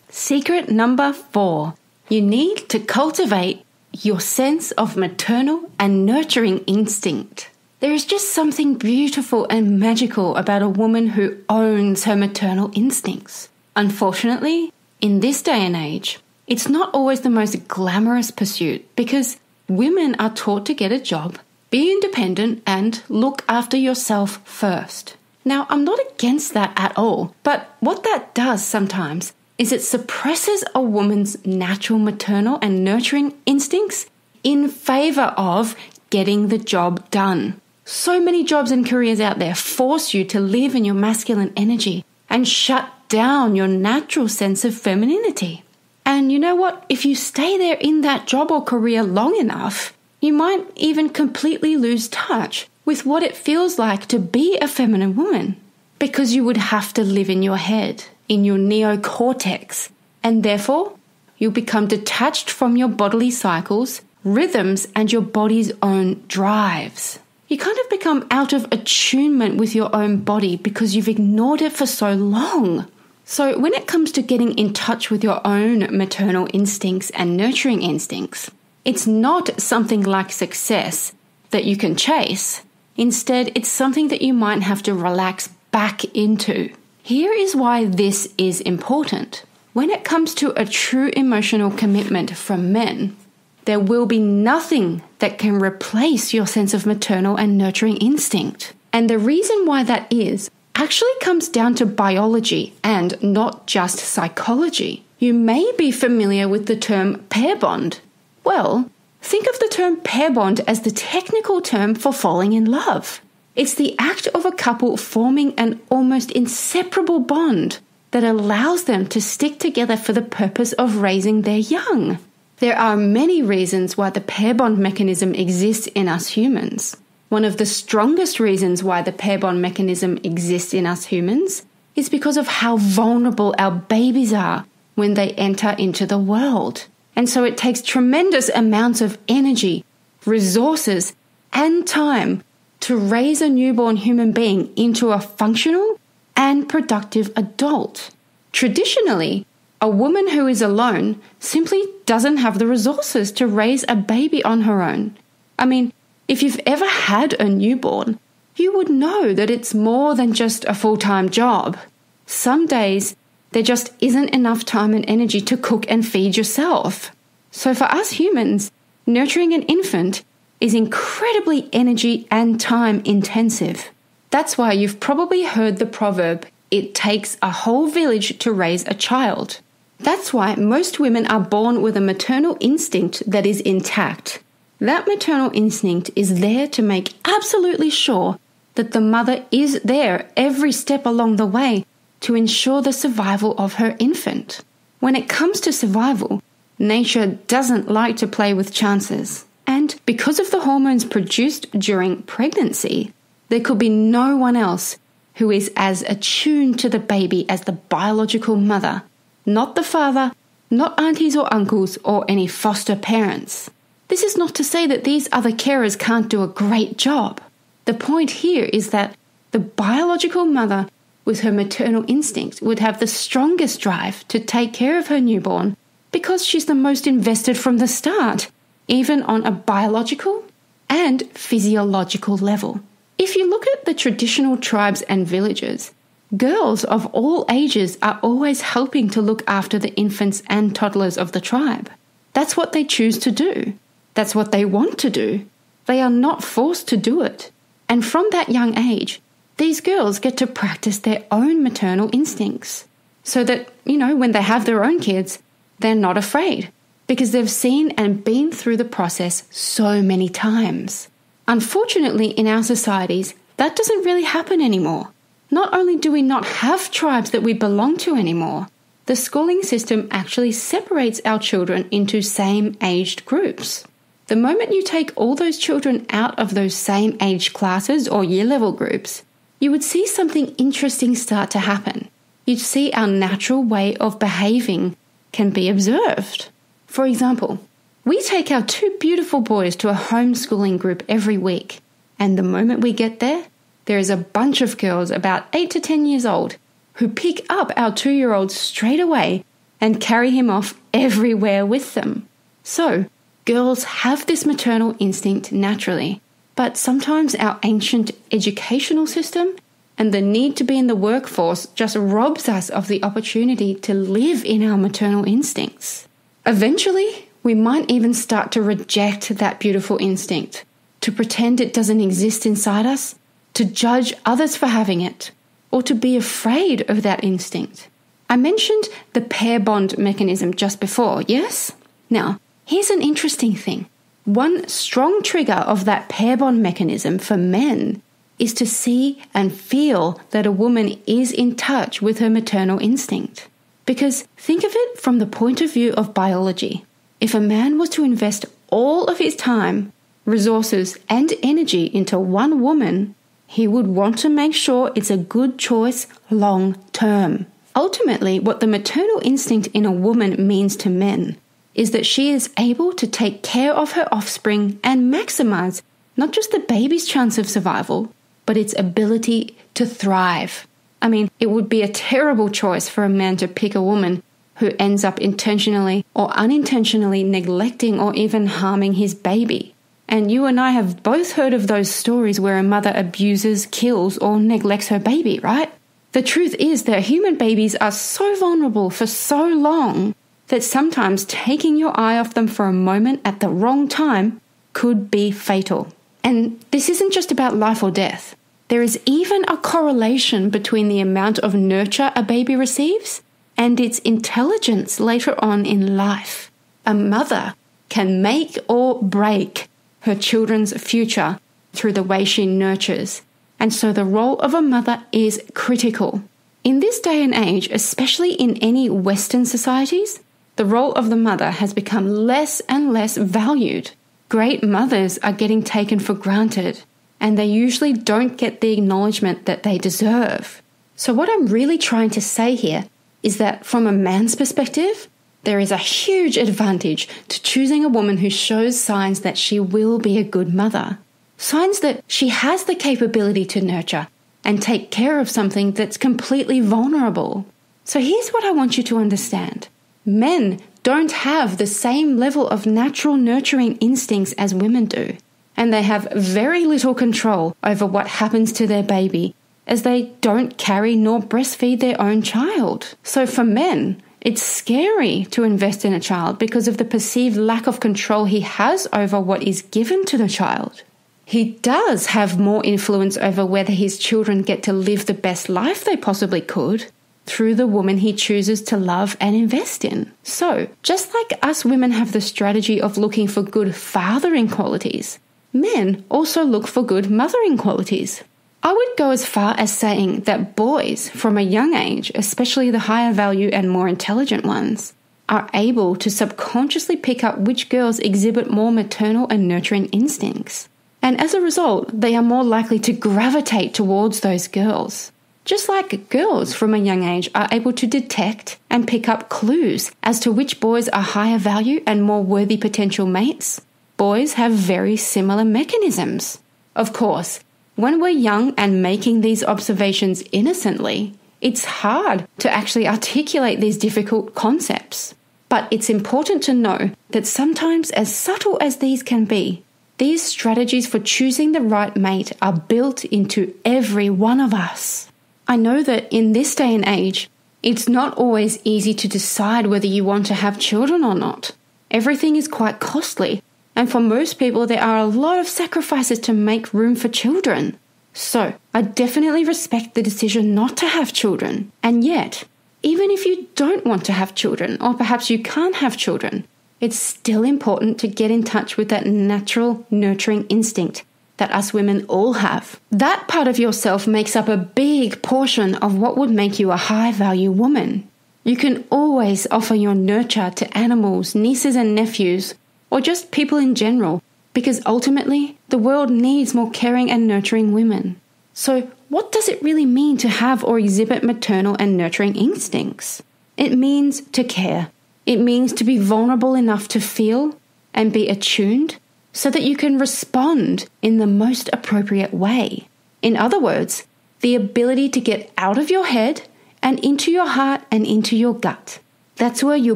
Secret number 4. You need to cultivate your sense of maternal and nurturing instinct. There is just something beautiful and magical about a woman who owns her maternal instincts. Unfortunately, in this day and age, it's not always the most glamorous pursuit because women are taught to get a job, be independent, and look after yourself first. Now, I'm not against that at all, but what that does sometimes is it suppresses a woman's natural maternal and nurturing instincts in favor of getting the job done. So many jobs and careers out there force you to live in your masculine energy and shut down your natural sense of femininity. And you know what? If you stay there in that job or career long enough, you might even completely lose touch with what it feels like to be a feminine woman, because you would have to live in your head, in your neocortex, and therefore you'll become detached from your bodily cycles, rhythms, and your body's own drives. You kind of become out of attunement with your own body because you've ignored it for so long. So when it comes to getting in touch with your own maternal instincts and nurturing instincts, it's not something like success that you can chase. Instead, it's something that you might have to relax back into. Here is why this is important. When it comes to a true emotional commitment from men, there will be nothing that can replace your sense of maternal and nurturing instinct. And the reason why that is actually comes down to biology and not just psychology. You may be familiar with the term pair bond. Well, think of the term pair bond as the technical term for falling in love. It's the act of a couple forming an almost inseparable bond that allows them to stick together for the purpose of raising their young. There are many reasons why the pair bond mechanism exists in us humans. One of the strongest reasons why the pair bond mechanism exists in us humans is because of how vulnerable our babies are when they enter into the world. And so it takes tremendous amounts of energy, resources, and time to raise a newborn human being into a functional and productive adult. Traditionally, a woman who is alone simply doesn't have the resources to raise a baby on her own. I mean, if you've ever had a newborn, you would know that it's more than just a full-time job. Some days, there just isn't enough time and energy to cook and feed yourself. So for us humans, nurturing an infant is incredibly energy and time intensive. That's why you've probably heard the proverb, "It takes a whole village to raise a child." That's why most women are born with a maternal instinct that is intact. That maternal instinct is there to make absolutely sure that the mother is there every step along the way to ensure the survival of her infant. When it comes to survival, nature doesn't like to play with chances. And because of the hormones produced during pregnancy, there could be no one else who is as attuned to the baby as the biological mother. Not the father, not aunties or uncles, or any foster parents. This is not to say that these other carers can't do a great job. The point here is that the biological mother with her maternal instinct would have the strongest drive to take care of her newborn because she's the most invested from the start, even on a biological and physiological level. If you look at the traditional tribes and villages, girls of all ages are always helping to look after the infants and toddlers of the tribe. That's what they choose to do. That's what they want to do. They are not forced to do it. And from that young age, these girls get to practice their own maternal instincts so that, when they have their own kids, they're not afraid because they've seen and been through the process so many times. Unfortunately, in our societies, that doesn't really happen anymore. Not only do we not have tribes that we belong to anymore, the schooling system actually separates our children into same-aged groups. The moment you take all those children out of those same age classes or year level groups, you would see something interesting start to happen. You'd see our natural way of behaving can be observed. For example, we take our two beautiful boys to a homeschooling group every week, and the moment we get there, there is a bunch of girls about 8 to 10 years old who pick up our 2-year-old straight away and carry him off everywhere with them. So, girls have this maternal instinct naturally, but sometimes our ancient educational system and the need to be in the workforce just robs us of the opportunity to live in our maternal instincts. Eventually, we might even start to reject that beautiful instinct, to pretend it doesn't exist inside us, to judge others for having it, or to be afraid of that instinct. I mentioned the pair bond mechanism just before, yes? Now, here's an interesting thing. One strong trigger of that pair bond mechanism for men is to see and feel that a woman is in touch with her maternal instinct. Because think of it from the point of view of biology. If a man was to invest all of his time, resources, and energy into one woman, he would want to make sure it's a good choice long term. Ultimately, what the maternal instinct in a woman means to men is that she is able to take care of her offspring and maximize not just the baby's chance of survival, but its ability to thrive. I mean, it would be a terrible choice for a man to pick a woman who ends up intentionally or unintentionally neglecting or even harming his baby. And you and I have both heard of those stories where a mother abuses, kills, or neglects her baby, right? The truth is that human babies are so vulnerable for so long that sometimes taking your eye off them for a moment at the wrong time could be fatal. And this isn't just about life or death. There is even a correlation between the amount of nurture a baby receives and its intelligence later on in life. A mother can make or break her children's future through the way she nurtures. and so the role of a mother is critical. In this day and age, especially in any Western societies, the role of the mother has become less and less valued. Great mothers are getting taken for granted, and they usually don't get the acknowledgement that they deserve. So what I'm really trying to say here is that from a man's perspective, there is a huge advantage to choosing a woman who shows signs that she will be a good mother. Signs that she has the capability to nurture and take care of something that's completely vulnerable. So here's what I want you to understand. Men don't have the same level of natural nurturing instincts as women do, and they have very little control over what happens to their baby, as they don't carry nor breastfeed their own child. So for men, it's scary to invest in a child because of the perceived lack of control he has over what is given to the child. He does have more influence over whether his children get to live the best life they possibly could through the woman he chooses to love and invest in. So, just like us women have the strategy of looking for good fathering qualities, men also look for good mothering qualities. I would go as far as saying that boys from a young age, especially the higher value and more intelligent ones, are able to subconsciously pick up which girls exhibit more maternal and nurturing instincts. And as a result, they are more likely to gravitate towards those girls. Just like girls from a young age are able to detect and pick up clues as to which boys are higher value and more worthy potential mates, boys have very similar mechanisms. Of course, when we're young and making these observations innocently, it's hard to actually articulate these difficult concepts. But it's important to know that sometimes, as subtle as these can be, these strategies for choosing the right mate are built into every one of us. I know that in this day and age, it's not always easy to decide whether you want to have children or not. Everything is quite costly, and for most people, there are a lot of sacrifices to make room for children. So, I definitely respect the decision not to have children. And yet, even if you don't want to have children, or perhaps you can't have children, it's still important to get in touch with that natural nurturing instinct that us women all have. That part of yourself makes up a big portion of what would make you a high-value woman. You can always offer your nurture to animals, nieces and nephews, or just people in general, because ultimately, the world needs more caring and nurturing women. So, what does it really mean to have or exhibit maternal and nurturing instincts? It means to care. It means to be vulnerable enough to feel and be attuned so that you can respond in the most appropriate way. In other words, the ability to get out of your head and into your heart and into your gut. That's where you'll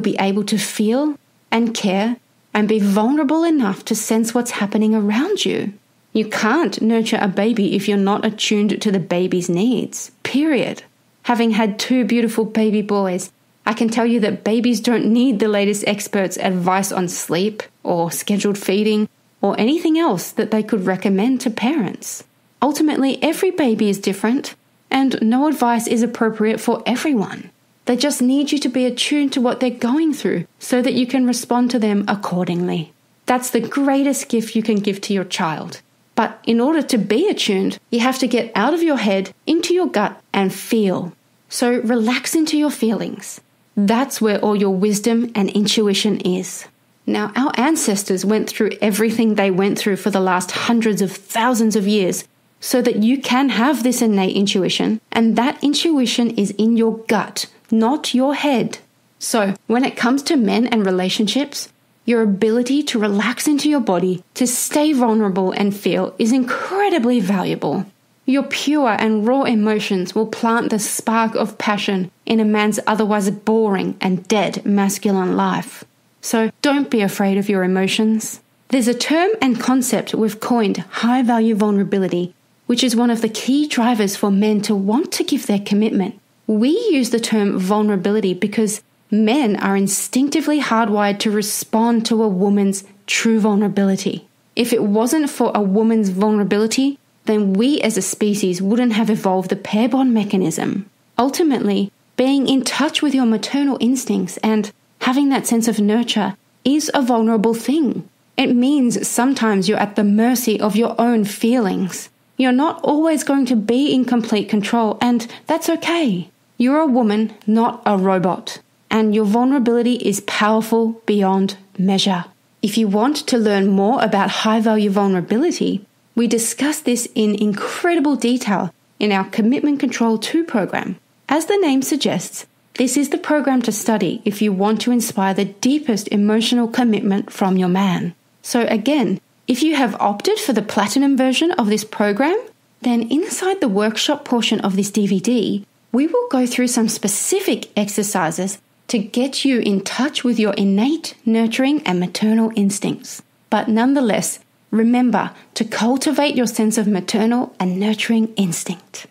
be able to feel and care and be vulnerable enough to sense what's happening around you. You can't nurture a baby if you're not attuned to the baby's needs, period. Having had 2 beautiful baby boys, I can tell you that babies don't need the latest experts' advice on sleep or scheduled feeding or anything else that they could recommend to parents. Ultimately, every baby is different, and no advice is appropriate for everyone. They just need you to be attuned to what they're going through so that you can respond to them accordingly. That's the greatest gift you can give to your child. But in order to be attuned, you have to get out of your head, into your gut, and feel. So relax into your feelings. That's where all your wisdom and intuition is. Now, our ancestors went through everything they went through for the last hundreds of thousands of years so that you can have this innate intuition, and that intuition is in your gut, not your head. So, when it comes to men and relationships, your ability to relax into your body, to stay vulnerable and feel is incredibly valuable. Your pure and raw emotions will plant the spark of passion in a man's otherwise boring and dead masculine life. So don't be afraid of your emotions. There's a term and concept we've coined, high-value vulnerability, which is one of the key drivers for men to want to give their commitment. We use the term vulnerability because men are instinctively hardwired to respond to a woman's true vulnerability. If it wasn't for a woman's vulnerability, then we as a species wouldn't have evolved the pair bond mechanism. Ultimately, being in touch with your maternal instincts and having that sense of nurture is a vulnerable thing. It means sometimes you're at the mercy of your own feelings. You're not always going to be in complete control, and that's okay. You're a woman, not a robot, and your vulnerability is powerful beyond measure. If you want to learn more about high-value vulnerability, we discuss this in incredible detail in our Commitment Control 2 program. As the name suggests, this is the program to study if you want to inspire the deepest emotional commitment from your man. So again, if you have opted for the platinum version of this program, then inside the workshop portion of this DVD, we will go through some specific exercises to get you in touch with your innate, nurturing, and maternal instincts. But nonetheless, remember to cultivate your sense of maternal and nurturing instinct.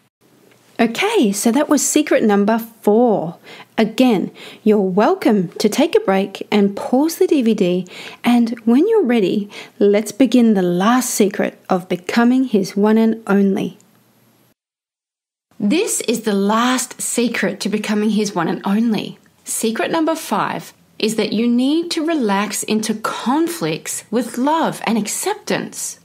Okay, so that was secret number 4. Again, you're welcome to take a break and pause the DVD, and when you're ready, let's begin the last secret of becoming his one and only. This is the last secret to becoming his one and only. Secret number 5 is that you need to relax into conflicts with love and acceptance.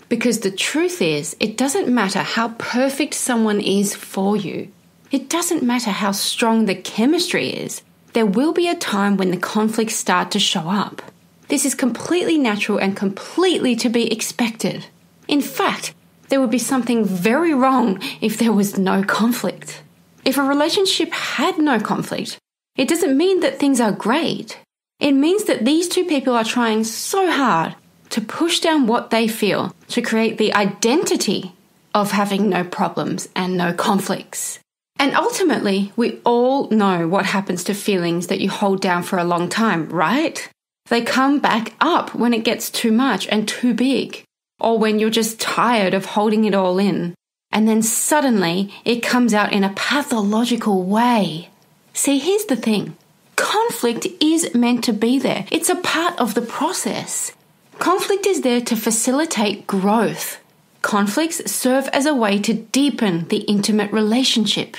Because the truth is, it doesn't matter how perfect someone is for you. It doesn't matter how strong the chemistry is. There will be a time when the conflicts start to show up. This is completely natural and completely to be expected. In fact, there would be something very wrong if there was no conflict. If a relationship had no conflict, it doesn't mean that things are great. It means that these two people are trying so hard to push down what they feel to create the identity of having no problems and no conflicts. And ultimately, we all know what happens to feelings that you hold down for a long time, right? They come back up when it gets too much and too big, or when you're just tired of holding it all in, and then suddenly it comes out in a pathological way. See, here's the thing. Conflict is meant to be there. It's a part of the process. Conflict is there to facilitate growth. Conflicts serve as a way to deepen the intimate relationship.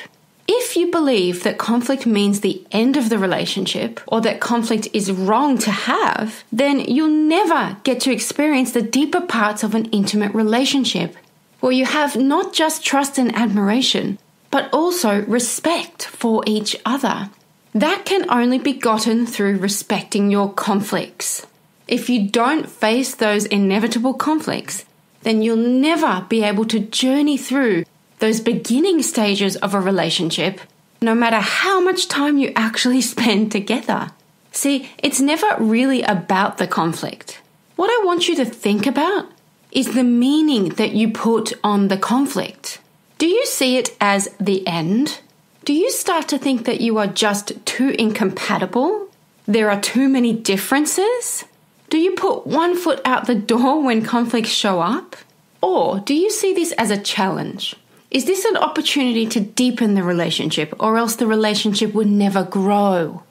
If you believe that conflict means the end of the relationship, or that conflict is wrong to have, then you'll never get to experience the deeper parts of an intimate relationship, where you have not just trust and admiration, but also respect for each other. That can only be gotten through respecting your conflicts. If you don't face those inevitable conflicts, then you'll never be able to journey through those beginning stages of a relationship, no matter how much time you actually spend together. See, it's never really about the conflict. What I want you to think about is the meaning that you put on the conflict. Do you see it as the end? Do you start to think that you are just too incompatible? There are too many differences? Do you put one foot out the door when conflicts show up? Or do you see this as a challenge? Is this an opportunity to deepen the relationship, or else the relationship would never grow?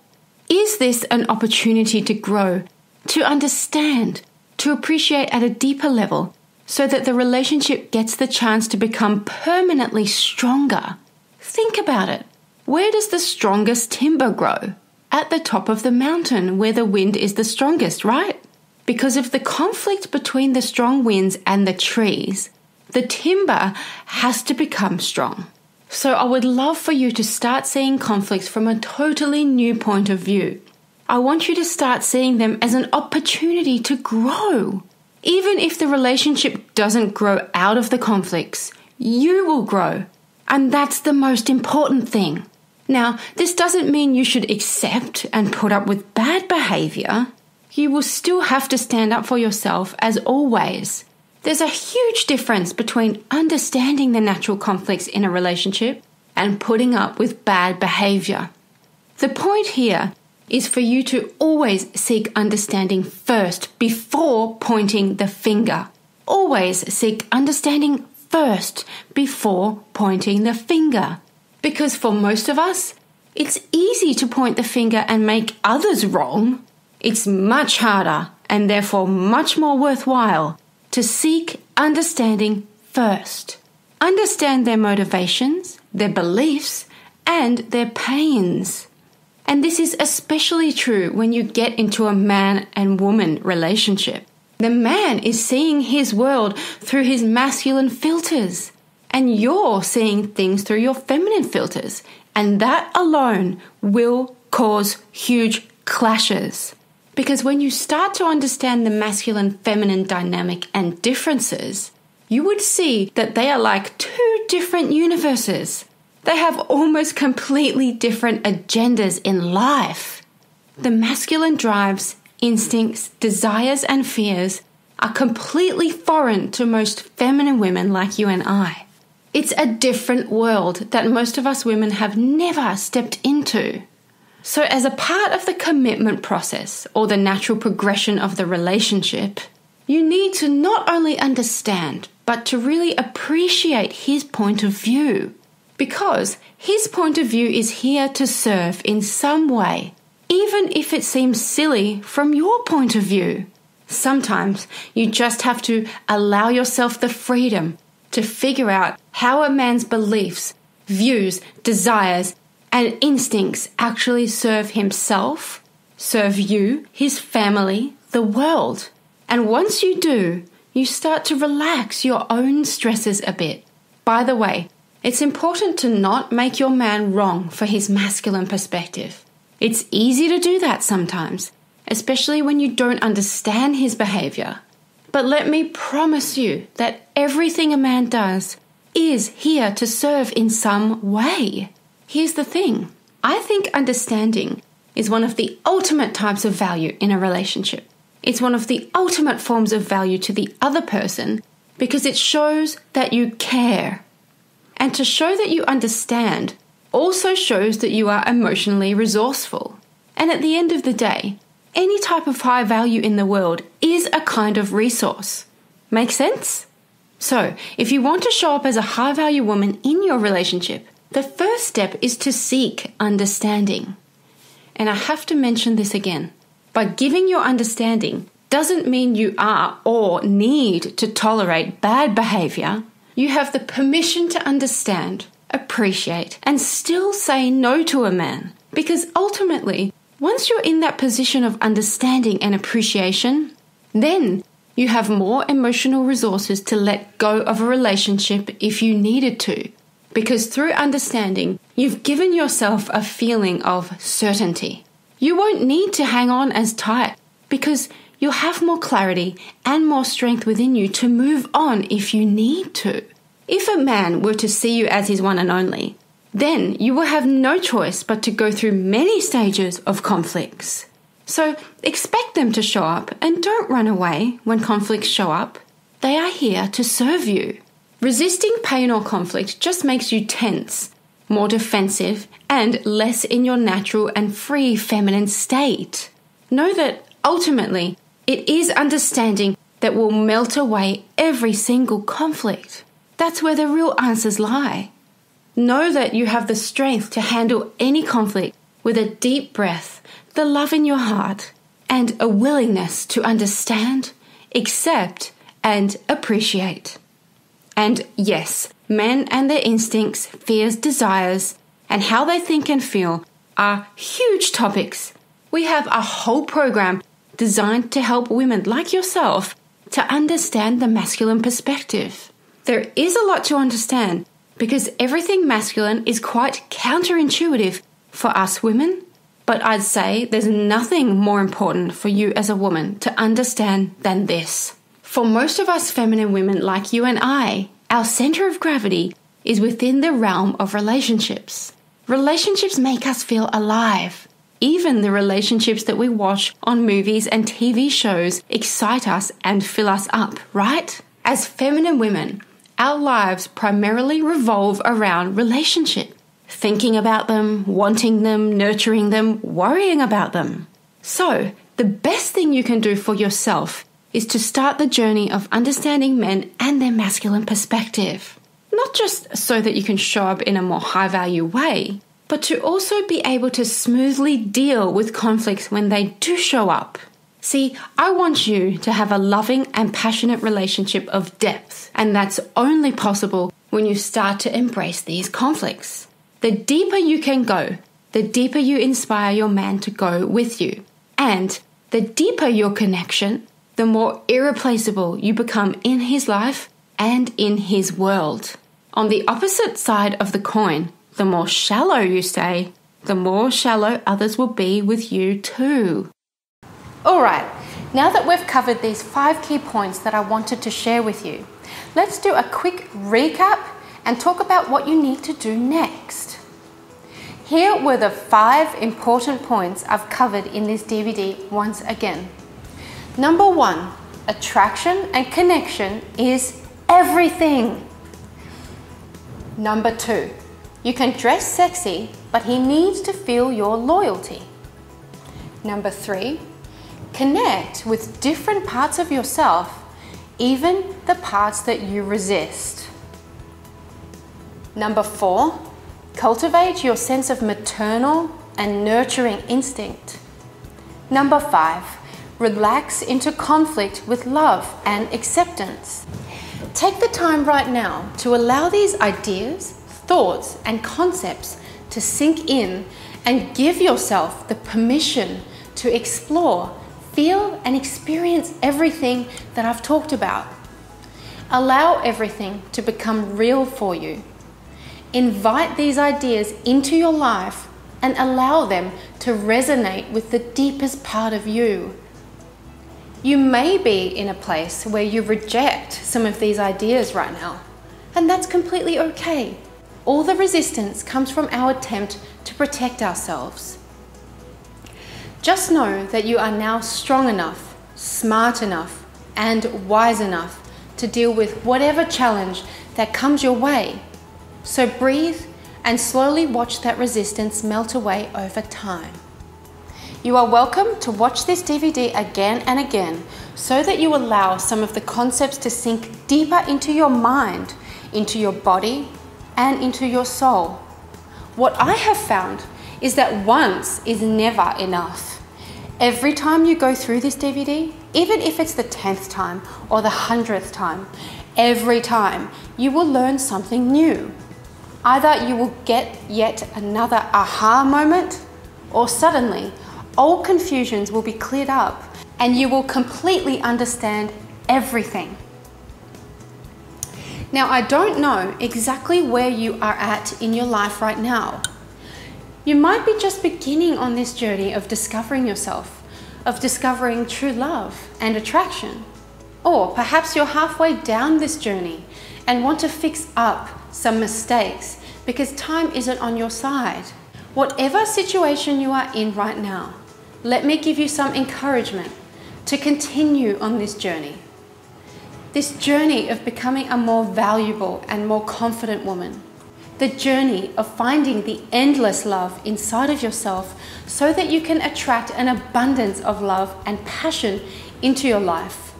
Is this an opportunity to grow, to understand, to appreciate at a deeper level, so that the relationship gets the chance to become permanently stronger? Think about it. Where does the strongest timber grow? At the top of the mountain, where the wind is the strongest, right? Because of the conflict between the strong winds and the trees, the timber has to become strong. So I would love for you to start seeing conflicts from a totally new point of view. I want you to start seeing them as an opportunity to grow. Even if the relationship doesn't grow out of the conflicts, you will grow. And that's the most important thing. Now, this doesn't mean you should accept and put up with bad behavior. You will still have to stand up for yourself as always. There's a huge difference between understanding the natural conflicts in a relationship and putting up with bad behavior. The point here is for you to always seek understanding first before pointing the finger. Always seek understanding first before pointing the finger. Because for most of us, it's easy to point the finger and make others wrong. It's much harder and therefore much more worthwhile to seek understanding first. Understand their motivations, their beliefs, and their pains. And this is especially true when you get into a man and woman relationship. The man is seeing his world through his masculine filters, and you're seeing things through your feminine filters, and that alone will cause huge clashes. Because when you start to understand the masculine-feminine dynamic and differences, you would see that they are like two different universes. They have almost completely different agendas in life. The masculine drives, instincts, desires, and fears are completely foreign to most feminine women like you and I. It's a different world that most of us women have never stepped into. So as a part of the commitment process or the natural progression of the relationship, you need to not only understand, but to really appreciate his point of view. Because his point of view is here to serve in some way, even if it seems silly from your point of view. Sometimes you just have to allow yourself the freedom to figure out how a man's beliefs, views, desires, and instincts actually serve himself, serve you, his family, the world. And once you do, you start to relax your own stresses a bit. By the way, it's important to not make your man wrong for his masculine perspective. It's easy to do that sometimes, especially when you don't understand his behavior. But let me promise you that everything a man does is here to serve in some way. Here's the thing. I think understanding is one of the ultimate types of value in a relationship. It's one of the ultimate forms of value to the other person because it shows that you care. And to show that you understand also shows that you are emotionally resourceful. And at the end of the day, any type of high value in the world is a kind of resource. Make sense? So, if you want to show up as a high value woman in your relationship, the first step is to seek understanding. And I have to mention this again. By giving your understanding doesn't mean you are or need to tolerate bad behavior. You have the permission to understand, appreciate, and still say no to a man. Because ultimately, once you're in that position of understanding and appreciation, then you have more emotional resources to let go of a relationship if you needed to. Because through understanding, you've given yourself a feeling of certainty. You won't need to hang on as tight because you'll have more clarity and more strength within you to move on if you need to. If a man were to see you as his one and only, then you will have no choice but to go through many stages of conflicts. So expect them to show up and don't run away when conflicts show up. They are here to serve you. Resisting pain or conflict just makes you tense, more defensive, and less in your natural and free feminine state. Know that ultimately, it is understanding that will melt away every single conflict. That's where the real answers lie. Know that you have the strength to handle any conflict with a deep breath, the love in your heart, and a willingness to understand, accept, and appreciate. And yes, men and their instincts, fears, desires, and how they think and feel are huge topics. We have a whole program designed to help women like yourself to understand the masculine perspective. There is a lot to understand because everything masculine is quite counterintuitive for us women, but I'd say there's nothing more important for you as a woman to understand than this. For most of us feminine women like you and I, our center of gravity is within the realm of relationships. Relationships make us feel alive. Even the relationships that we watch on movies and TV shows excite us and fill us up, right? As feminine women, our lives primarily revolve around relationship. Thinking about them, wanting them, nurturing them, worrying about them. So, the best thing you can do for yourself is to start the journey of understanding men and their masculine perspective. Not just so that you can show up in a more high-value way, but to also be able to smoothly deal with conflicts when they do show up. See, I want you to have a loving and passionate relationship of depth, and that's only possible when you start to embrace these conflicts. The deeper you can go, the deeper you inspire your man to go with you. And the deeper your connection, the more irreplaceable you become in his life and in his world. On the opposite side of the coin, the more shallow you stay, the more shallow others will be with you too. Alright, now that we've covered these 5 key points that I wanted to share with you, let's do a quick recap and talk about what you need to do next. Here were the 5 important points I've covered in this DVD once again. Number 1, attraction and connection is everything. Number 2, you can dress sexy, but he needs to feel your loyalty. Number 3, connect with different parts of yourself, even the parts that you resist. Number 4, cultivate your sense of maternal and nurturing instinct. Number 5, relax into conflict with love and acceptance. Take the time right now to allow these ideas, thoughts, and concepts to sink in and give yourself the permission to explore, feel, and experience everything that I've talked about. Allow everything to become real for you. Invite these ideas into your life and allow them to resonate with the deepest part of you. You may be in a place where you reject some of these ideas right now, and that's completely okay. All the resistance comes from our attempt to protect ourselves. Just know that you are now strong enough, smart enough, and wise enough to deal with whatever challenge that comes your way. So breathe and slowly watch that resistance melt away over time. You are welcome to watch this DVD again and again so that you allow some of the concepts to sink deeper into your mind, into your body, and into your soul. What I have found is that once is never enough. Every time you go through this DVD, even if it's the 10th time or the 100th time, every time you will learn something new. Either you will get yet another aha moment, or suddenly all confusions will be cleared up and you will completely understand everything. Now, I don't know exactly where you are at in your life right now. You might be just beginning on this journey of discovering yourself, of discovering true love and attraction. Or perhaps you're halfway down this journey and want to fix up some mistakes because time isn't on your side. Whatever situation you are in right now, let me give you some encouragement to continue on this journey. This journey of becoming a more valuable and more confident woman. The journey of finding the endless love inside of yourself so that you can attract an abundance of love and passion into your life.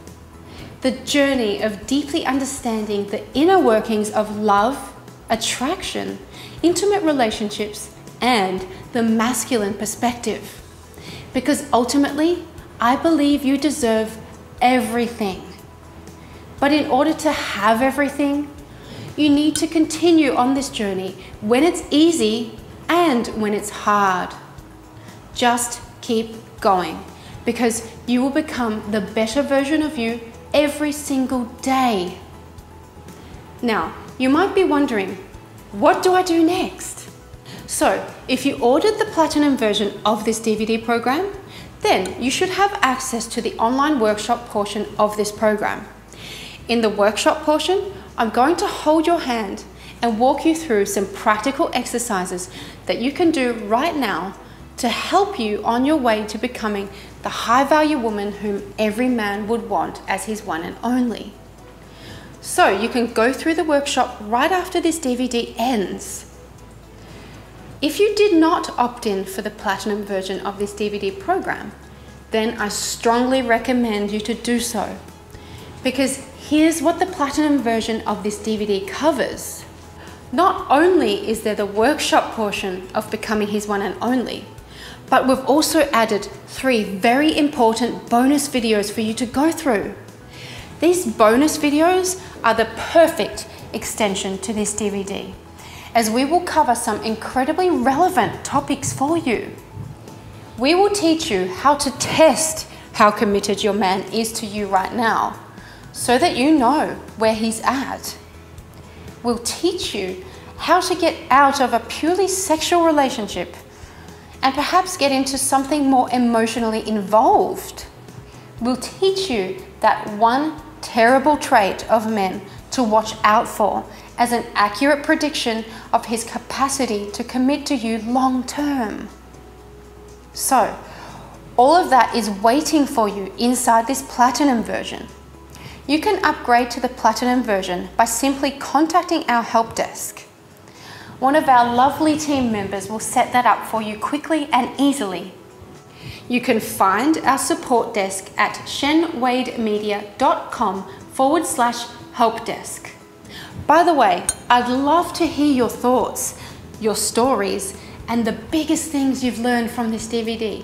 The journey of deeply understanding the inner workings of love, attraction, intimate relationships, and the masculine perspective. Because ultimately, I believe you deserve everything. But in order to have everything, you need to continue on this journey when it's easy and when it's hard. Just keep going, because you will become the better version of you every single day. Now, you might be wondering, what do I do next? So, if you ordered the platinum version of this DVD program, then you should have access to the online workshop portion of this program. In the workshop portion, I'm going to hold your hand and walk you through some practical exercises that you can do right now to help you on your way to becoming the high-value woman whom every man would want as his one and only. So you can go through the workshop right after this DVD ends. If you did not opt in for the platinum version of this DVD program, then I strongly recommend you to do so. Because here's what the platinum version of this DVD covers. Not only is there the workshop portion of becoming his one and only, but we've also added 3 very important bonus videos for you to go through. These bonus videos are the perfect extension to this DVD, as we will cover some incredibly relevant topics for you. We will teach you how to test how committed your man is to you right now, so that you know where he's at. We'll teach you how to get out of a purely sexual relationship and perhaps get into something more emotionally involved. We'll teach you that one terrible trait of men to watch out for as an accurate prediction of his capacity to commit to you long term. So, all of that is waiting for you inside this platinum version. You can upgrade to the platinum version by simply contacting our help desk. One of our lovely team members will set that up for you quickly and easily. You can find our support desk at shenwademedia.com/helpdesk. By the way, I'd love to hear your thoughts, your stories, and the biggest things you've learned from this DVD.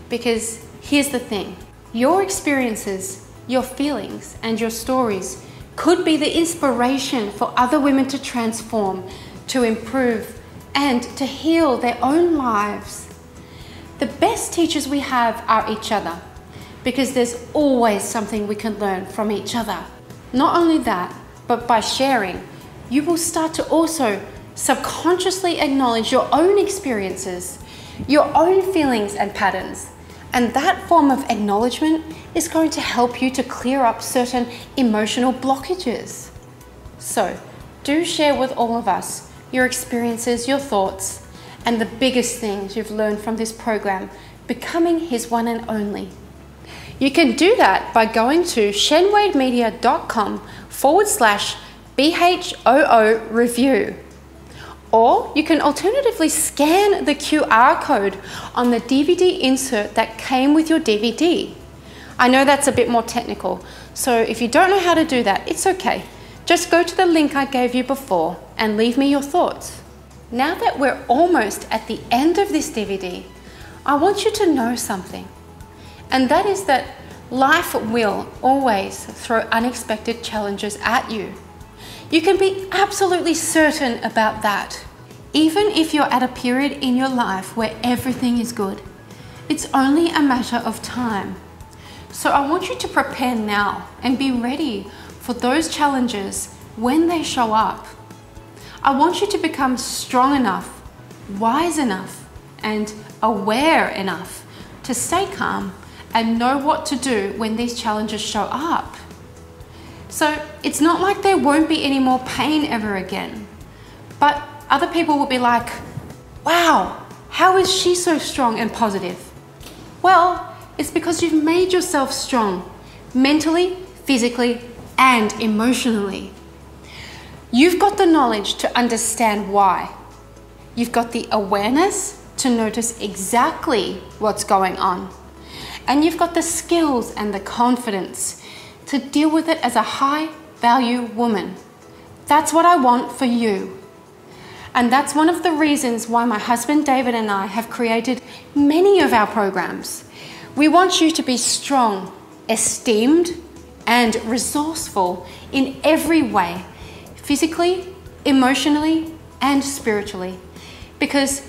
Because here's the thing, your experiences, your feelings, and your stories could be the inspiration for other women to transform, to improve, and to heal their own lives. The best teachers we have are each other, because there's always something we can learn from each other. Not only that, but by sharing, you will start to also subconsciously acknowledge your own experiences, your own feelings and patterns. And that form of acknowledgement is going to help you to clear up certain emotional blockages. So, do share with all of us your experiences, your thoughts, and the biggest things you've learned from this program, becoming his one and only. You can do that by going to shenwademedia.com/BHOO review. Or you can alternatively scan the QR code on the DVD insert that came with your DVD. I know that's a bit more technical, so if you don't know how to do that, it's okay. Just go to the link I gave you before and leave me your thoughts. Now that we're almost at the end of this DVD, I want you to know something. And that is that life will always throw unexpected challenges at you. You can be absolutely certain about that. Even if you're at a period in your life where everything is good, it's only a matter of time. So I want you to prepare now and be ready for those challenges when they show up. I want you to become strong enough, wise enough, and aware enough to stay calm and know what to do when these challenges show up. So it's not like there won't be any more pain ever again, but other people will be like, wow, how is she so strong and positive? Well, it's because you've made yourself strong, mentally, physically, and emotionally. You've got the knowledge to understand why. You've got the awareness to notice exactly what's going on. And you've got the skills and the confidence to deal with it as a high-value woman. That's what I want for you. And that's one of the reasons why my husband David and I have created many of our programs. We want you to be strong, esteemed, and resourceful in every way, physically, emotionally, and spiritually. Because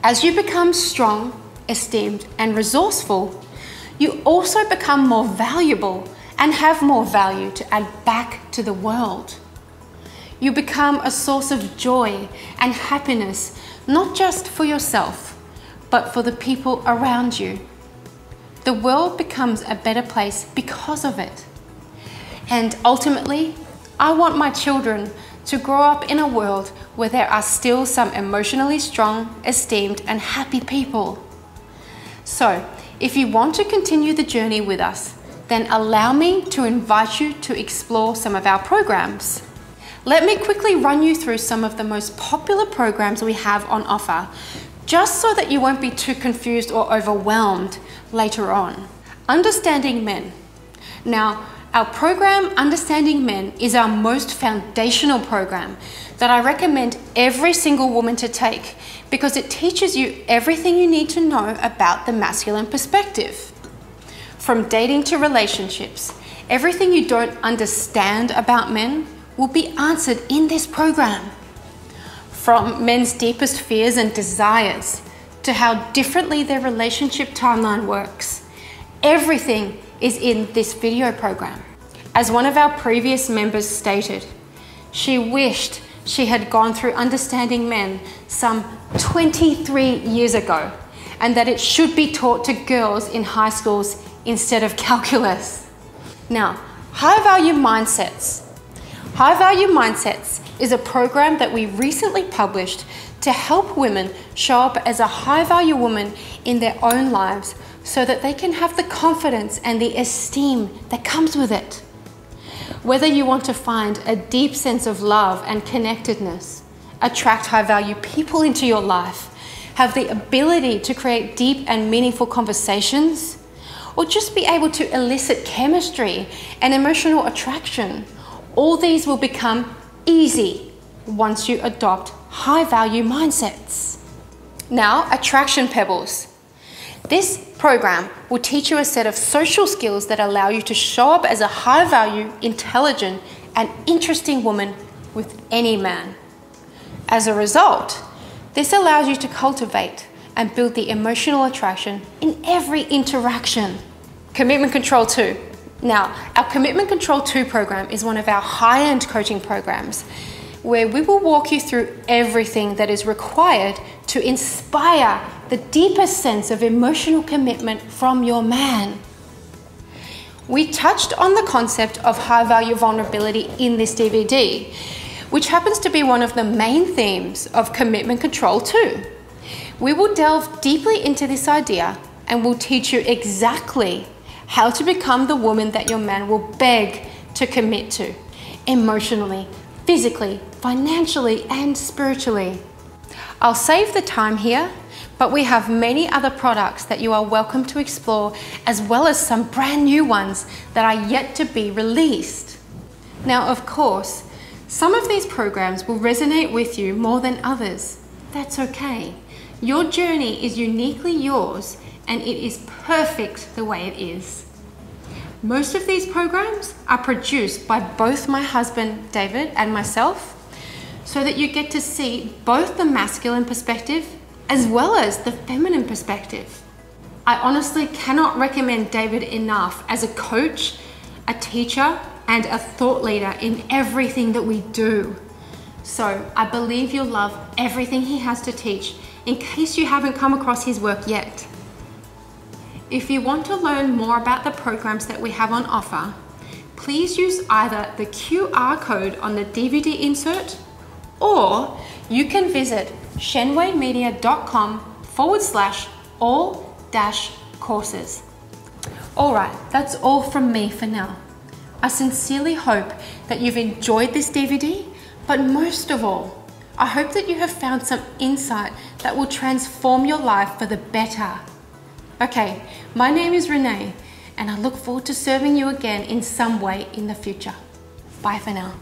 as you become strong, esteemed, and resourceful, you also become more valuable and have more value to add back to the world. You become a source of joy and happiness, not just for yourself, but for the people around you. The world becomes a better place because of it. And ultimately, I want my children to grow up in a world where there are still some emotionally strong, esteemed, and happy people. So, if you want to continue the journey with us, then allow me to invite you to explore some of our programs. Let me quickly run you through some of the most popular programs we have on offer, just so that you won't be too confused or overwhelmed later on. Understanding Men. Now, our program Understanding Men is our most foundational program that I recommend every single woman to take because it teaches you everything you need to know about the masculine perspective. From dating to relationships, everything you don't understand about men will be answered in this program. From men's deepest fears and desires to how differently their relationship timeline works, everything is in this video program. As one of our previous members stated, she wished she had gone through Understanding Men some 23 years ago, and that it should be taught to girls in high schools instead of calculus. Now, High Value Mindsets. High Value Mindsets is a program that we recently published to help women show up as a high value woman in their own lives so that they can have the confidence and the esteem that comes with it. Whether you want to find a deep sense of love and connectedness, attract high value people into your life, have the ability to create deep and meaningful conversations, or just be able to elicit chemistry and emotional attraction, all these will become easy once you adopt high value mindsets. Now, Attraction Pebbles. This program will teach you a set of social skills that allow you to show up as a high value, intelligent, and interesting woman with any man. As a result, this allows you to cultivate and build the emotional attraction in every interaction. Commitment Control 2. Now, our Commitment Control 2 program is one of our high-end coaching programs where we will walk you through everything that is required to inspire the deepest sense of emotional commitment from your man. We touched on the concept of high-value vulnerability in this DVD, which happens to be one of the main themes of Commitment Control 2. We will delve deeply into this idea and will teach you exactly how to become the woman that your man will beg to commit to, emotionally, physically, financially, and spiritually. I'll save the time here, but we have many other products that you are welcome to explore, as well as some brand new ones that are yet to be released. Now, of course, some of these programs will resonate with you more than others. That's okay. Your journey is uniquely yours, and it is perfect the way it is. Most of these programs are produced by both my husband, David, and myself, so that you get to see both the masculine perspective as well as the feminine perspective. I honestly cannot recommend David enough as a coach, a teacher, and a thought leader in everything that we do. So I believe you'll love everything he has to teach, in case you haven't come across his work yet. If you want to learn more about the programs that we have on offer, please use either the QR code on the DVD insert, or you can visit shenwaymedia.com/all-courses. Alright, that's all from me for now. I sincerely hope that you've enjoyed this DVD, but most of all, I hope that you have found some insight that will transform your life for the better. Okay, my name is Renee, and I look forward to serving you again in some way in the future. Bye for now.